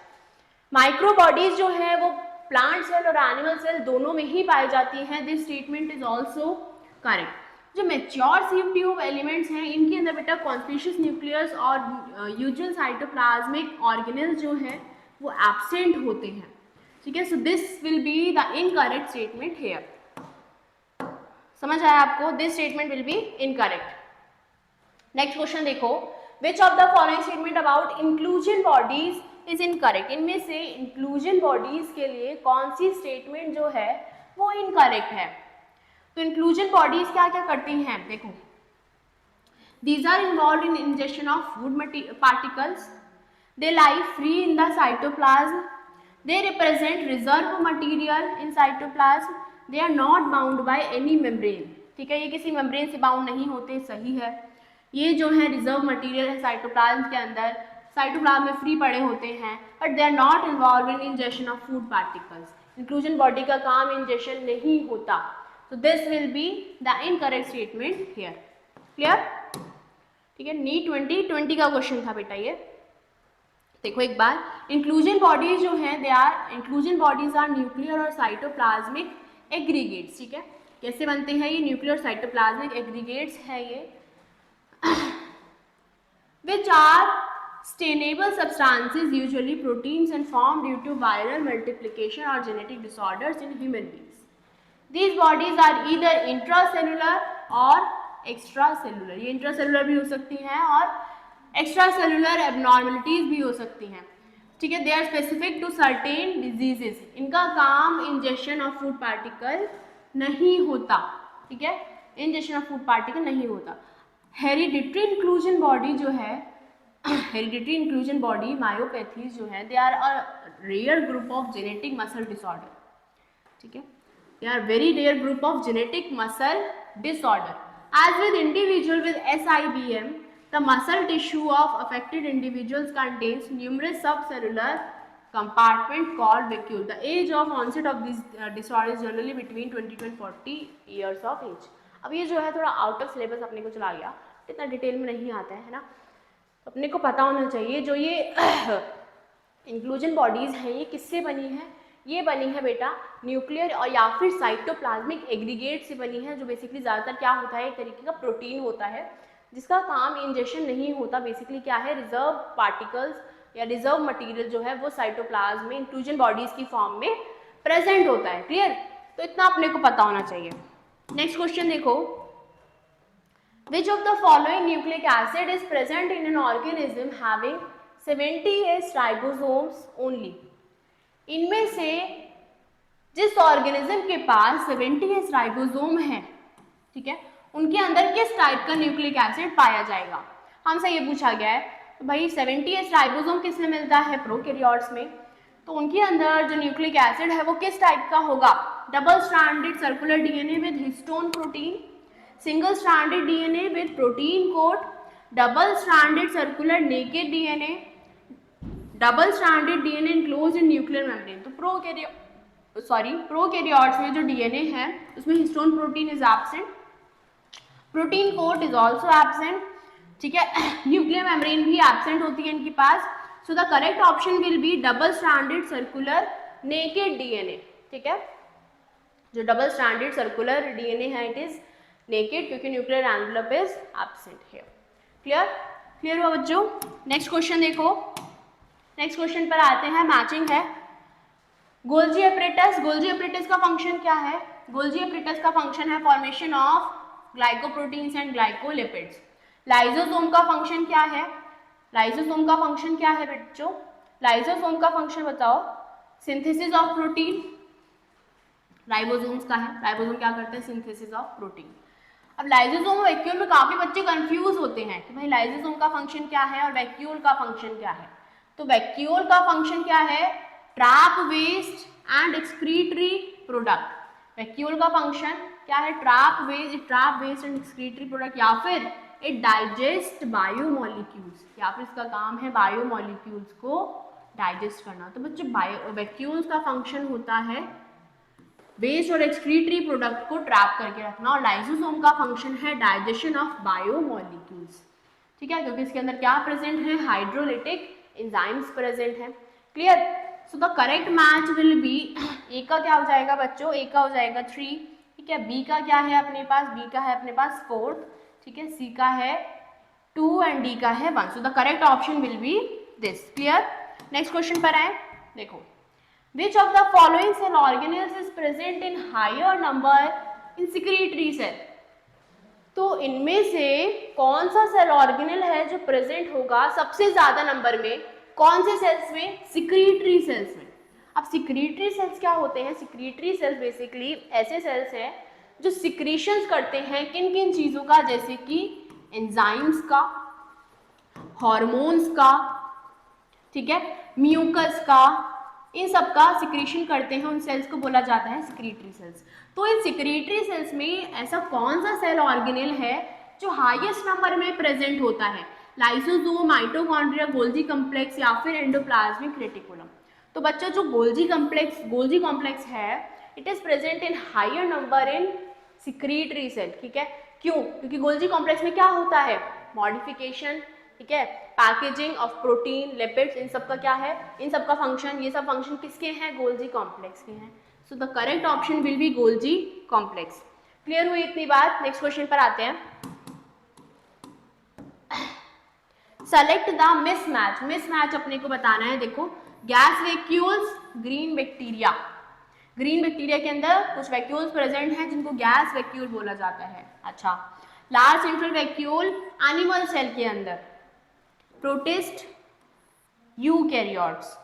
माइक्रोबॉडीज जो है वो प्लांट सेल और एनिमल सेल दोनों में ही पाई जाती हैं, this statement is also correct. जो मैच्योर सिव ट्यूब एलिमेंट्स हैं, इनके अंदर बेटा कॉन्स्पिशियस न्यूक्लियस और यूजुअल साइटोप्लाज्मिक ऑर्गेनेल्स जो है वो एब्सेंट होते हैं, ठीक है। So this will be the incorrect statement here. समझ आया आपको, this statement will be incorrect. Next question देखो, which of the following statement about inclusion bodies is incorrect. इनमें से इंक्लूजन बॉडीज के लिए कौन सी स्टेटमेंट जो है वो इनकरेक्ट है। तो इंक्लूजन बॉडीज क्या क्या करती हैं, देखो, these are involve in injection of food particles, They lie free in the cytoplasm. They represent reserve material in cytoplasm. They are not bound by any membrane. ठीक है, ये किसी मेम्ब्रेन से बाउंड नहीं होते, सही है। ये जो है रिजर्व मटेरियल है साइटोप्लाज्म के अंदर, साइटोप्लाज्म में फ्री पड़े होते हैं, but they are not involve in injection of food particles. Inclusion body का काम इंजेक्शन नहीं होता, तो this will be the incorrect statement here. Clear? ठीक है, नीट 2020 का क्वेश्चन था बेटा ये। देखो एक बार, इंक्लूजन बॉडीज जो है they are, inclusion bodies are nuclear और साइटोप्लाज्मिक एग्रीगेट्स। ठीक है, कैसे बनते हैं ये? न्यूक्लियर साइटोप्लाज्मिक एग्रीगेट्स है ये, which are stainable substances, usually proteins, and formed due to viral multiplication or genetic disorders in human beings. These bodies are either intracellular or extracellular. ये intracellular भी हो सकती हैं और extracellular abnormalities भी हो सकती हैं। ठीक है, they are specific to certain diseases. इनका काम injection of food particle नहीं होता। ठीक है, injection of food particle नहीं होता। हेरिडिटरी इंक्लूजन बॉडी जो है, हेरिडिटरी इंक्लूजन बॉडी मायोपैथीज जो है, they are a rare group of genetic muscle disorder. ठीक है, they are very rare group of genetic muscle disorder. As with individual with SIBM, the muscle tissue of affected individuals contains numerous subcellular compartment called vacuole. The age of onset of this disorder is generally between 20 to 40 years of age. अब ये जो है थोड़ा आउट ऑफ सिलेबस अपने को चला गया, इतना डिटेल में नहीं आता है ना, अपने को पता होना चाहिए जो ये इंक्लूजन बॉडीज हैं ये किससे बनी है? ये बनी है बेटा न्यूक्लियर और या फिर साइटोप्लाज्मिक एग्रीगेट से बनी है, जो बेसिकली ज़्यादातर क्या होता है, एक तरीके का प्रोटीन होता है जिसका काम इंजेक्शन नहीं होता। बेसिकली क्या है, रिजर्व पार्टिकल्स या रिजर्व मटेरियल जो है वो साइटोप्लाज्म में इंक्लूजन बॉडीज की फॉर्म में प्रेजेंट होता है। क्लियर? तो इतना अपने को पता होना चाहिए। नेक्स्ट क्वेश्चन देखो, which of the following nucleic acid is present in an organism having 70S ribosomes only? इनमें से जिस ऑर्गेनिज्म के पास 70S राइबोसोम है, ठीक है, उनके अंदर किस टाइप का न्यूक्लिक एसिड पाया जाएगा? हमसे ये पूछा गया है। तो भाई 70S राइबोसोम किसमें मिलता है? प्रोकैरियोट्स में। तो उनके अंदर जो न्यूक्लिक एसिड है वो किस टाइप का होगा? Double stranded circular DNA with histone protein, single stranded DNA with protein coat, double stranded circular naked DNA, double stranded DNA enclosed in nuclear membrane. तो प्रोकैरियोट्स में जो DNA है उसमें histone protein is absent, protein coat is also absent. ठीक है, न्यूक्लियर मेम्ब्रेन भी एब्सेंट होती है इनके पास। So the correct option will be double stranded circular naked DNA। ठीक है, जो डबल स्ट्रैंडेड सर्कुलर DNA है इट इज नेकेड क्योंकि न्यूक्लियर एनवेलप इज एब्सेंट है। क्लियर? क्लियर हुआ बच्चों? नेक्स्ट क्वेश्चन देखो, नेक्स्ट क्वेश्चन पर आते हैं, मैचिंग है। गोल्जी एपरेटस, गोल्जी एपरेटस का फंक्शन क्या है? गोल्जी एपरेटस का फंक्शन है formation of glycoproteins and glycolipids. Lysosome का फंक्शन क्या है? लाइसोसोम का फंक्शन क्या है बच्चों? लाइसोसोम का फंक्शन बताओ। Synthesis of protein. राइबोसोम्स का है, राइबोसोम क्या करते हैं? Synthesis of protein. अब लाइसोसोम और वैक्यूल में काफी बच्चे कंफ्यूज होते हैं कि भाई लाइसोसोम का फंक्शन क्या है और वैक्यूल का फंक्शन क्या है। तो वैक्यूल का फंक्शन क्या है? Trap waste and excretory product. Vacuole का फंक्शन क्या है? Trap waste and excretory product, या फिर इट डाइजेस्ट बायोमोलिक्यूल्स, या फिर इसका काम है बायोमोलिक्यूल्स को डाइजेस्ट करना। तो बच्चों वैक्यूल्स का फंक्शन होता है वेस्ट और एक्सक्रीटरी प्रोडक्ट को ट्रैप करके रखना, और लाइसोसोम का फंक्शन है डाइजेशन ऑफ बायोमोलिक्यूल्स। ठीक है, क्योंकि इसके अंदर क्या प्रेजेंट है? हाइड्रोलिटिक एंजाइम्स प्रेजेंट है। Clear? So the correct match will be, A का क्या हो जाएगा बच्चों? ए का हो जाएगा 3। ठीक है, बी का क्या है अपने पास? बी का है अपने पास 4। ठीक है, सी का है 2 एंड डी का है 1। सो the correct option will B this. Clear? Next question पर आए, देखो, which of the following cell organelles is present in higher number in secretory cell? तो इनमें से कौन सा सेल ऑर्गेनेल है जो प्रेजेंट होगा सबसे ज्यादा नंबर में? कौन से सेल्स में? सिक्रीटरी सेल्स में। अब सिक्रीटरी सेल्स क्या होते हैं? सिक्रीटरी सेल्स बेसिकली ऐसे सेल्स हैं जो सिक्रीशंस करते हैं किन किन चीजों का, जैसे कि एंजाइम्स का, हार्मोन्स का, ठीक है, म्यूकस का, इन सब का सिक्रीशन करते हैं, उन सेल्स को बोला जाता है सिक्रीटरी सेल्स। तो इन सिक्रीटरी सेल्स में ऐसा कौन सा सेल ऑर्गेनेल है जो हाईएस्ट नंबर में प्रेजेंट होता है? लाइसोसोम, माइटोकॉन्ड्रिया, गोल्जी कॉम्प्लेक्स या फिर एंडोप्लाज्मिक रेटिकुलम। तो बच्चों जो गोल्जी कॉम्प्लेक्स है, it is present in higher number in secretory cell. ठीक है, क्यों? क्योंकि गोल्जी कॉम्प्लेक्स में क्या होता है? मॉडिफिकेशन, ठीक है, पैकेजिंग ऑफ प्रोटीन, लिपिड्स, इन सब का क्या है? इन सब का फंक्शन, ये सब फंक्शन किसके हैं? गोल्जी कॉम्प्लेक्स के हैं। सो the correct option will B Golgi complex. Clear हुई इतनी बात? नेक्स्ट क्वेश्चन पर आते हैं। Select the mismatch. मिसमैच अपने को बताना है। देखो, gas vacuoles, green bacteria. Green bacteria के अंदर कुछ वैक्यूल्स प्रेजेंट हैं जिनको गैस वैक्यूल बोला जाता है। अच्छा, large central vacuole animal cell के अंदर, प्रोटिस्ट, यूकैरियोट्स,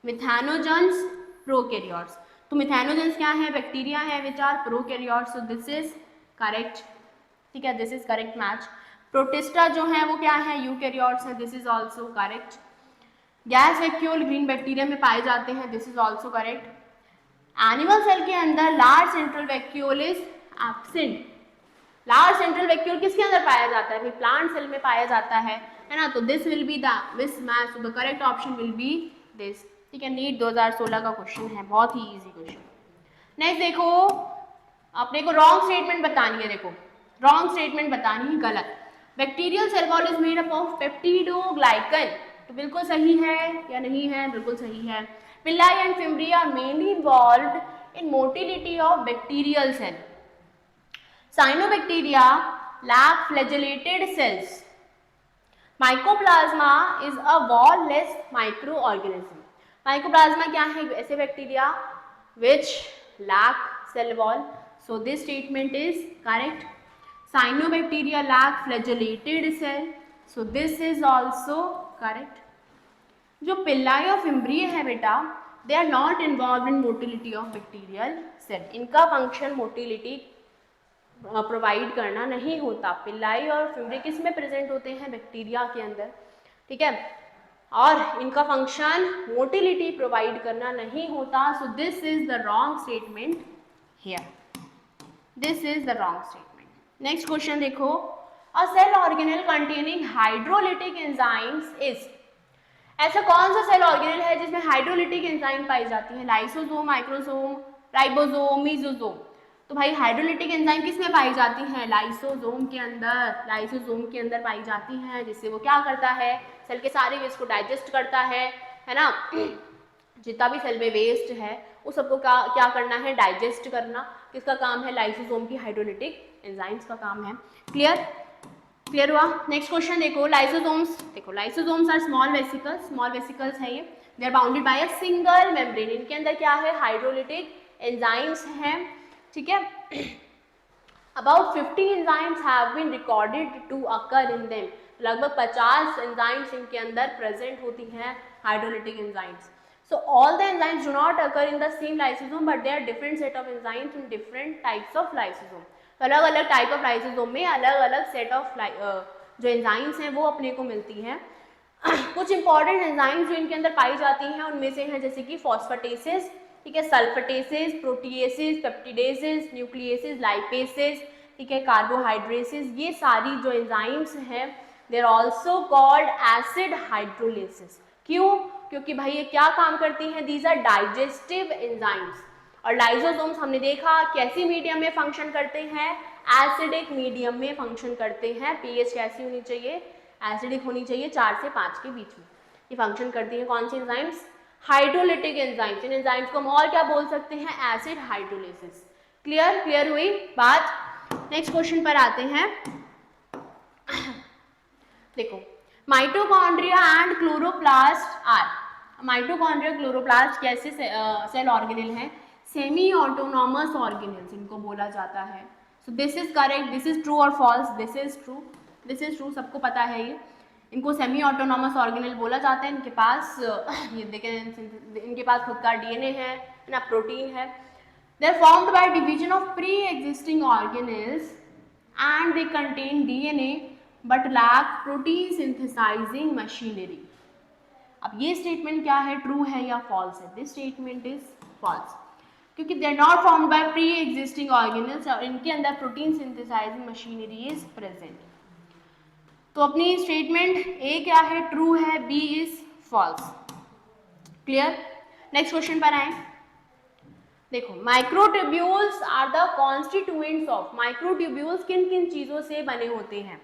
मिथेनोजेंस, प्रोकैरियोट्स। तो मिथेनोजेंस क्या है? बैक्टीरिया है which are prokaryotes. So this is correct. ठीक है, this is correct match. Protista जो है वो क्या है? यूकैरियोट्स है। This is also correct. Gas vacuole green bacteria में पाए जाते हैं। This is also correct. Animal cell के अंदर large central vacuole is absent. Large central vacuole किसके अंदर पाया जाता है? प्लांट सेल में पाया जाता है ना? तो this will be the mismatch. The correct option will B this. ठीक है, नीट 2016 का क्वेश्चन है, बहुत ही इजी क्वेश्चन। नेक्स्ट देखो, अपने को रॉन्ग स्टेटमेंट बतानी है। देखो, रॉन्ग स्टेटमेंट बतानी है, गलत। Bacterial cell wall is made up of peptidoglycan. तो बिल्कुल सही है या नहीं है? बिल्कुल सही है। Pili and fimbriae are mainly involved in motility of bacterial cell. Cyanobacteria lack flagellated cells. Mycoplasma is a wall-less microorganism. Mycoplasma क्या है? ऐसे bacteria which lack cell wall. So this statement is correct. Cyanobacteria lack flagellated cell. So this is also correct. जो पिल्लाई और फिम्ब्रिया है बेटा, they are not involved in motility of bacterial cell. इनका फंक्शन मोटिलिटी प्रोवाइड करना नहीं होता। पिल्लाई और फिम्ब्रिया किस में प्रेजेंट होते हैं? बैक्टीरिया के अंदर। ठीक है, और इनका फंक्शन मोटिलिटी प्रोवाइड करना नहीं होता। So this is the wrong statement here. This is the wrong statement. Next question देखो, a cell organelle containing hydrolytic enzymes is. ऐसा कौन सा सेल ऑर्गेनेल है जिसमें हाइड्रोलिटिक एंजाइम पाई जाती है? Lysosome, microsome, ribosome, mesosome. तो भाई हाइड्रोलिटिक एंजाइम किस में पाई जाती है? लाइसोसोम के अंदर। लाइसोसोम के अंदर पाई जाती है, जिससे वो क्या करता है? सेल के सारे वेस्ट को डाइजेस्ट करता है ना? जितना भी सेल में वेस्ट है उस सबको क्या करना है? डाइजेस्ट करना। किसका काम है? लाइसोसोम की हाइड्रोलिटिक एंजाइम्स का काम है। क्लियर? क्लियर हुआ? नेक्स्ट क्वेश्चन देखो, लाइसोसोम्स। देखो, lysosomes are small vesicles. Small vesicles है ये। They are bounded by a single membrane. इनके अंदर क्या है? हाइड्रोलिटिक एंजाइम्स हैं। ठीक है, about 50 enzymes have been recorded to occur in them. लगभग 50 एंजाइम्स इनके अंदर प्रेजेंट होती हैं, hydrolytic enzymes. So all the enzymes do not occur in the same lysosome, but there are different set of enzymes in different types of lysosome. अलग अलग टाइप ऑफ लाइसोसोम में अलग अलग सेट ऑफ जो एंजाइम्स हैं वो अपने को मिलती हैं। कुछ इंपॉर्टेंट एंजाइम्स जो इनके अंदर पाई जाती हैं उनमें से हैं जैसे कि फॉस्फेटेसेस, ठीक है, सल्फेटेसेस, प्रोटीएसेस, पेप्टिडेसेस, न्यूक्लियसेस, लाइपेसेस, ठीक है, कार्बोहाइड्रेसेस। ये सारी जो एंजाइम्स हैं they are also called acid hydrolysis. क्यों? क्योंकि भाई ये क्या काम करती हैं? These are digestive enzymes. और लाइसोसोम्स हमने देखा कैसी मीडियम में फंक्शन करते हैं? एसिडिक मीडियम में फंक्शन करते हैं। पीएच कैसी होनी चाहिए? एसिडिक होनी चाहिए, 4 से 5 के बीच में। ये फंक्शन करती है कौन सी एंजाइम्स? Hydrolytic enzymes. इन एंजाइम्स को हम और क्या बोल सकते हैं? Acid hydrolysis. क्लियर? क्लियर हुई बात? नेक्स्ट क्वेश्चन पर आते हैं। देखो, mitochondria and chloroplast are. Mitochondria, chloroplast कैसे सेल ऑर्गेनेल हैं? सेमी ऑटोनॉमस ऑर्गेनेल्स इनको बोला जाता है। So this is correct. This is true और false? This is true. This is true, सबको पता है ये। इनको सेमी ऑटोनॉमस ऑर्गेनेल बोला जाता है। इनके पास ये देखें, इनके पास खुद का डीएनए है ना, प्रोटीन है। They are formed by division of pre existing organelles and they contain DNA but lack protein synthesizing machinery. अब ये स्टेटमेंट क्या है, ट्रू है या फॉल्स है? दिस स्टेटमेंट इज फॉल्स, क्योंकि they are not formed by pre existing organelles और इनके अंदर protein synthesizing machinery is present. तो अपनी स्टेटमेंट ए क्या है, ट्रू है, B is false. Clear? Next question पर आए। देखो, microtubules are the constituents of, microtubules किन किन चीजों से बने होते हैं?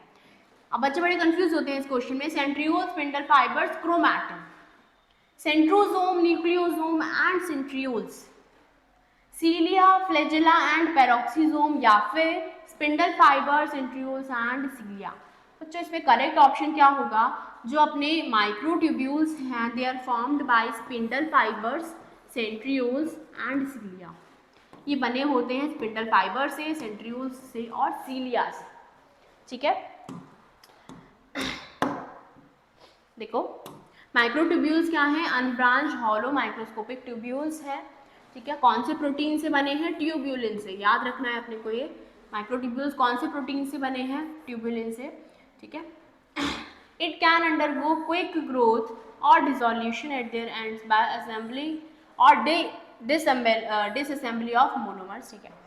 अब बच्चे बड़े कंफ्यूज होते हैं इस क्वेश्चन में। Centriole, spindle fibres, chromatin, centrosome, nucleosome and centrioles, cilia, flagella and peroxisome, या फिर spindle fibre, centrioles and cilia. बच्चों इसमें करेक्ट ऑप्शन क्या होगा? जो अपने माइक्रोट्यूब्यूल्स हैं they are formed by spindle fibres, centrioles and cilia. ये बने होते हैं स्पिंडल फाइबर से, सेंट्रियोल्स से और सीलिया से। ठीक है, देखो माइक्रोट्यूब्यूल्स क्या है? अनब्रांच्ड हॉलो माइक्रोस्कोपिक ट्यूब्यूल्स है। ठीक है, कौन से प्रोटीन से बने हैं? ट्यूब्यूलिन से। याद रखना है अपने को ये माइक्रोट्यूब्यूल्स कौन से प्रोटीन से बने हैं? ट्यूब्यूलिन से। ठीक है, it can undergo quick growth और dissolution at their ends by assembly और डिसअसेंबली ऑफ मोनोमर्स। ठीक है,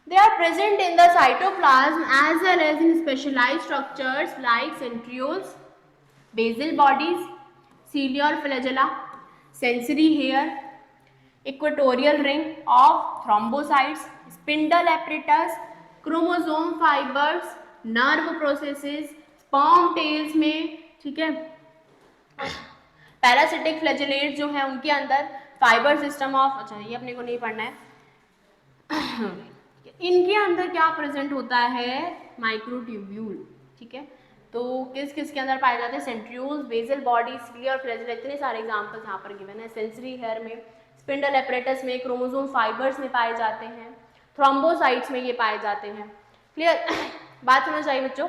they are present in the cytoplasm as well as in specialized structures like centrioles, basal bodies, cilia or flagella, sensory hair, equatorial ring of thrombocytes, spindle apparatus, chromosome fibers, nerve processes, sperm tails में। ठीक है, पैरासिटिक फ्लैजेलेट जो है उनके अंदर फाइबर सिस्टम ऑफ, अच्छा ये अपने को नहीं पढ़ना है, इनके अंदर क्या प्रेजेंट होता है? माइक्रोट्यूब्यूल। ठीक है, तो किस किस के अंदर पाए जाते हैं? सेंट्रियोल्स, बेसल बॉडी, सीलिया और फ्लैजेला, इतने सारे एग्जांपल्स यहाँ पर गिवन है। सेंसरी हेयर में, स्पिंडल एपरेटस में, क्रोमोसोम फाइबर्स में पाए जाते हैं, थ्रोम्बोसाइट्स में ये पाए जाते हैं। क्लियर? बात समझ आई बच्चों?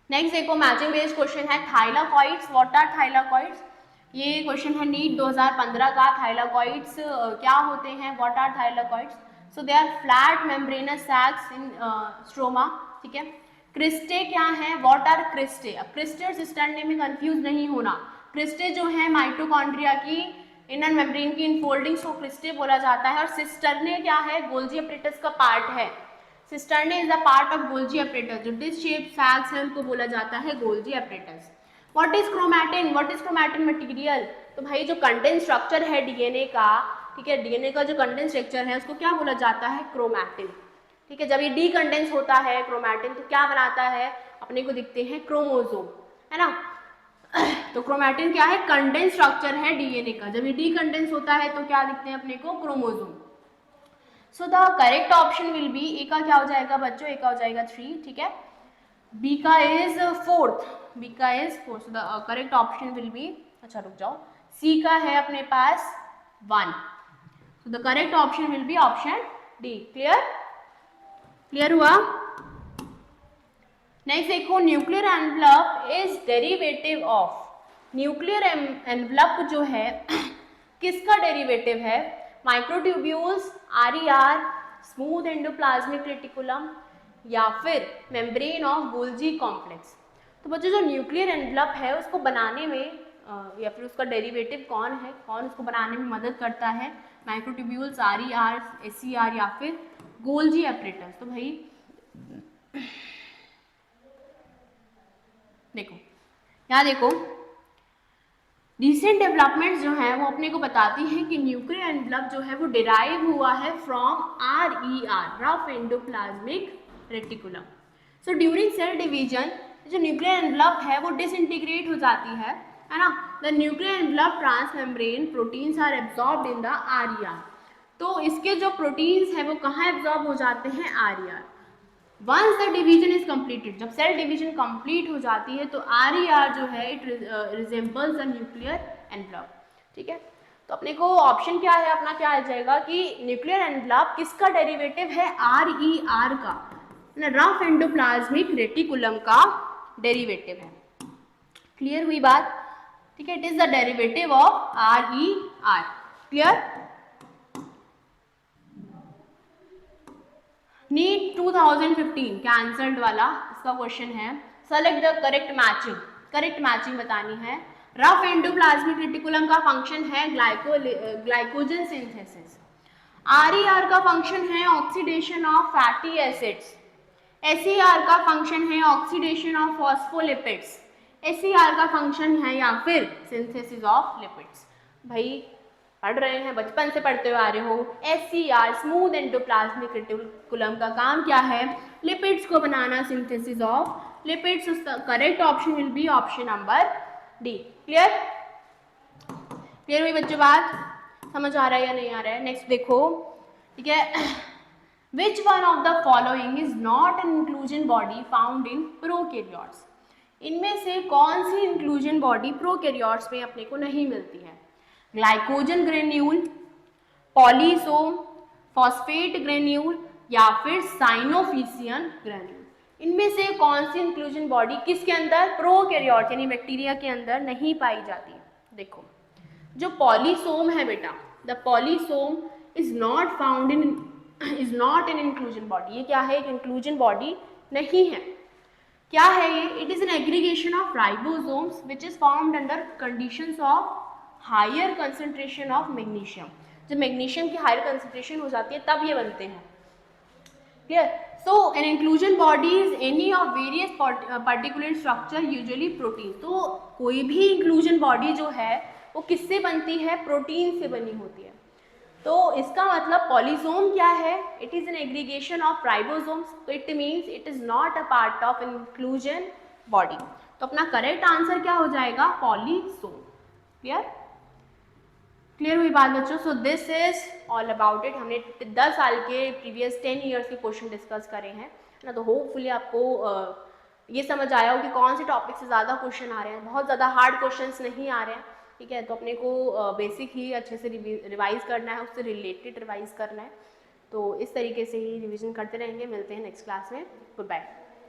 नेक्स्ट देखो, मैचिंग बेस्ड क्वेश्चन है, थाइलाकॉइड्स। What are thylakoids? ये क्वेश्चन है नीट 2015 का। थाइलाकॉइड्स क्या होते हैं? What are thylakoids? So they are flat membranous sacs in stroma. ठीक है, क्रिस्टे क्या है? What are cristae? अब क्रिस्टे और सिस्टर्ने में कंफ्यूज नहीं होना। क्रिस्टे जो है माइटोकॉन्ड्रिया की इनर मेम्ब्रेन की इनफोल्डिंग्स को क्रिस्टे बोला जाता है, और सिस्टर्ने क्या है? गोल्जी अपरेटस का पार्ट है। Cisternae is a part of Golgi apparatus. जो डिस्क शेप सैक्स है उनको बोला जाता है Golgi apparatus. What is chromatin? What is chromatin material? तो भाई जो कंटेंट स्ट्रक्चर है डीएनए का, ठीक है, डीएनए का जो कंटेंट स्ट्रक्चर है उसको क्या बोला जाता है? क्रोमैटिन। ठीक है, जब ये डीकंडेंस होता है क्रोमैटिन तो क्या बनाता है? अपने को दिखते हैं क्रोमोसोम, है ना। तो क्रोमैटिन क्या है? कंडेंस स्ट्रक्चर है डीएनए का। जब ये डीकंडेंस होता है तो क्या दिखते हैं अपने को? Chromosome. So the correct option will be, A का क्या हो जाएगा बच्चों? ए का हो जाएगा 3। ठीक है, बी का इज 4th, बी का is 4th। So the correct option will B, अच्छा रुक जाओ, सी का है अपने पास 1। सो the correct option will be option D. Clear? Clear हुआ? नेक्स्ट देखो, nuclear envelope is derivative of. Nuclear envelope जो है किसका डेरिवेटिव है? Microtubules, RER, smooth endoplasmic reticulum, या फिर मेम्ब्रेन ऑफ गोल्जी कॉम्प्लेक्स। तो बच्चों जो न्यूक्लियर एनवलप है उसको बनाने में या फिर उसका डेरिवेटिव कौन है, कौन उसको बनाने में मदद करता है? माइक्रोट्यूब्यूल्स, आरईआर, एसईआर, या फिर गोल्जी अपरेटस। तो भाई देखो, यहाँ देखो, रिसेंट डेवलपमेंट्स जो हैं वो अपने को बताती हैं कि न्यूक्लियर एनवलप जो है वो डिराइव हुआ है from RER, rough endoplasmic reticulum. So during cell division जो न्यूक्लियर एनवलप है वो डिसइंटीग्रेट हो जाती है ना। The nuclear envelope transmembrane proteins are absorbed in the RER। तो इसके जो प्रोटीन्स हैं वो कहाँ एब्जॉर्ब हो जाते हैं? RER। Once the division is completed, जब सेल डिवीजन कंप्लीट हो जाती है तो RER जो है it resembles the nuclear envelope. ठीक है, तो अपने को ऑप्शन क्या है अपना, क्या आ जाएगा कि न्यूक्लियर एनवलप किसका डेरिवेटिव है? RER का, रफ एंडोप्लाज्मिक रेटिकुलम का डेरिवेटिव है। क्लियर हुई बात? ठीक है, it is the derivative of RER। Clear? NEET 2015 cancelled वाला इसका क्वेश्चन है, select the correct matching, correct matching बतानी है। रफ एंडोप्लाज्मिक रेटिकुलम का फंक्शन है ग्लाइकोजन सिंथेसिस। RER का फंक्शन है oxidation of fatty acids. SER का फंक्शन है ऑक्सीडेशन ऑफ फॉस्फोलिपिड्स। SER का फंक्शन है या फिर सिंथेसिस ऑफ लिपिड्स। भाई पढ़ रहे हैं, बचपन से पढ़ते हुए आ रहे हो। SER स्मूथ एंडोप्लाज्मिक रेटिकुलम का काम क्या है? लिपिड्स को बनाना, synthesis of lipids. Correct option will be option number D. Clear? Clear हुई बच्चों बात? समझ आ रहा है या नहीं आ रहा है? नेक्स्ट देखो, ठीक है। Which one of the following is not an inclusion body found in prokaryotes? इनमें से कौन सी इंक्लूजन बॉडी प्रोकैरियोट्स में अपने को नहीं मिलती है? Glycogen granule, polysome, phosphate granule या फिर साइनोफिसियन ग्रेन्यूल। इनमें से कौन सी इंक्लूजन बॉडी किसके अंदर? प्रोकैरियोट यानी बैक्टीरिया के अंदर नहीं पाई जाती। देखो, जो पॉलीसोम है बेटा, the polysome is not found in, is not an inclusion body. ये क्या है? एक इंक्लूजन बॉडी नहीं है। क्या है ये? It is an aggregation of ribosomes which is formed under conditions of higher concentration of magnesium. जब मैग्नीशियम की हायर कंसंट्रेशन हो जाती है तब ये बनते हैं। Clear? So an inclusion body is any of various particular structure, usually protein. तो कोई भी इंक्लूजन बॉडी जो है वो किससे बनती है? प्रोटीन से बनी होती है। तो इसका मतलब पॉलीसोम क्या है? It is an aggregation of ribosomes. तो it means it is not a part of inclusion body. तो अपना करेक्ट आंसर क्या हो जाएगा? पॉलीसोम। क्लियर? क्लियर हुई बात बच्चों? सो this is all about it. हमने 10 साल के प्रीवियस 10 ईयर्स के क्वेश्चन डिस्कस करे हैं ना। तो होपफुली आपको ये समझ आया हो कि कौन से टॉपिक से ज़्यादा क्वेश्चन आ रहे हैं। बहुत ज़्यादा हार्ड क्वेश्चंस नहीं आ रहे हैं, ठीक है। तो अपने को बेसिक ही अच्छे से रिवाइज करना है, उससे रिलेटेड रिवाइज करना है। तो इस तरीके से ही रिवीजन करते रहेंगे। मिलते हैं नेक्स्ट क्लास में। Good bye.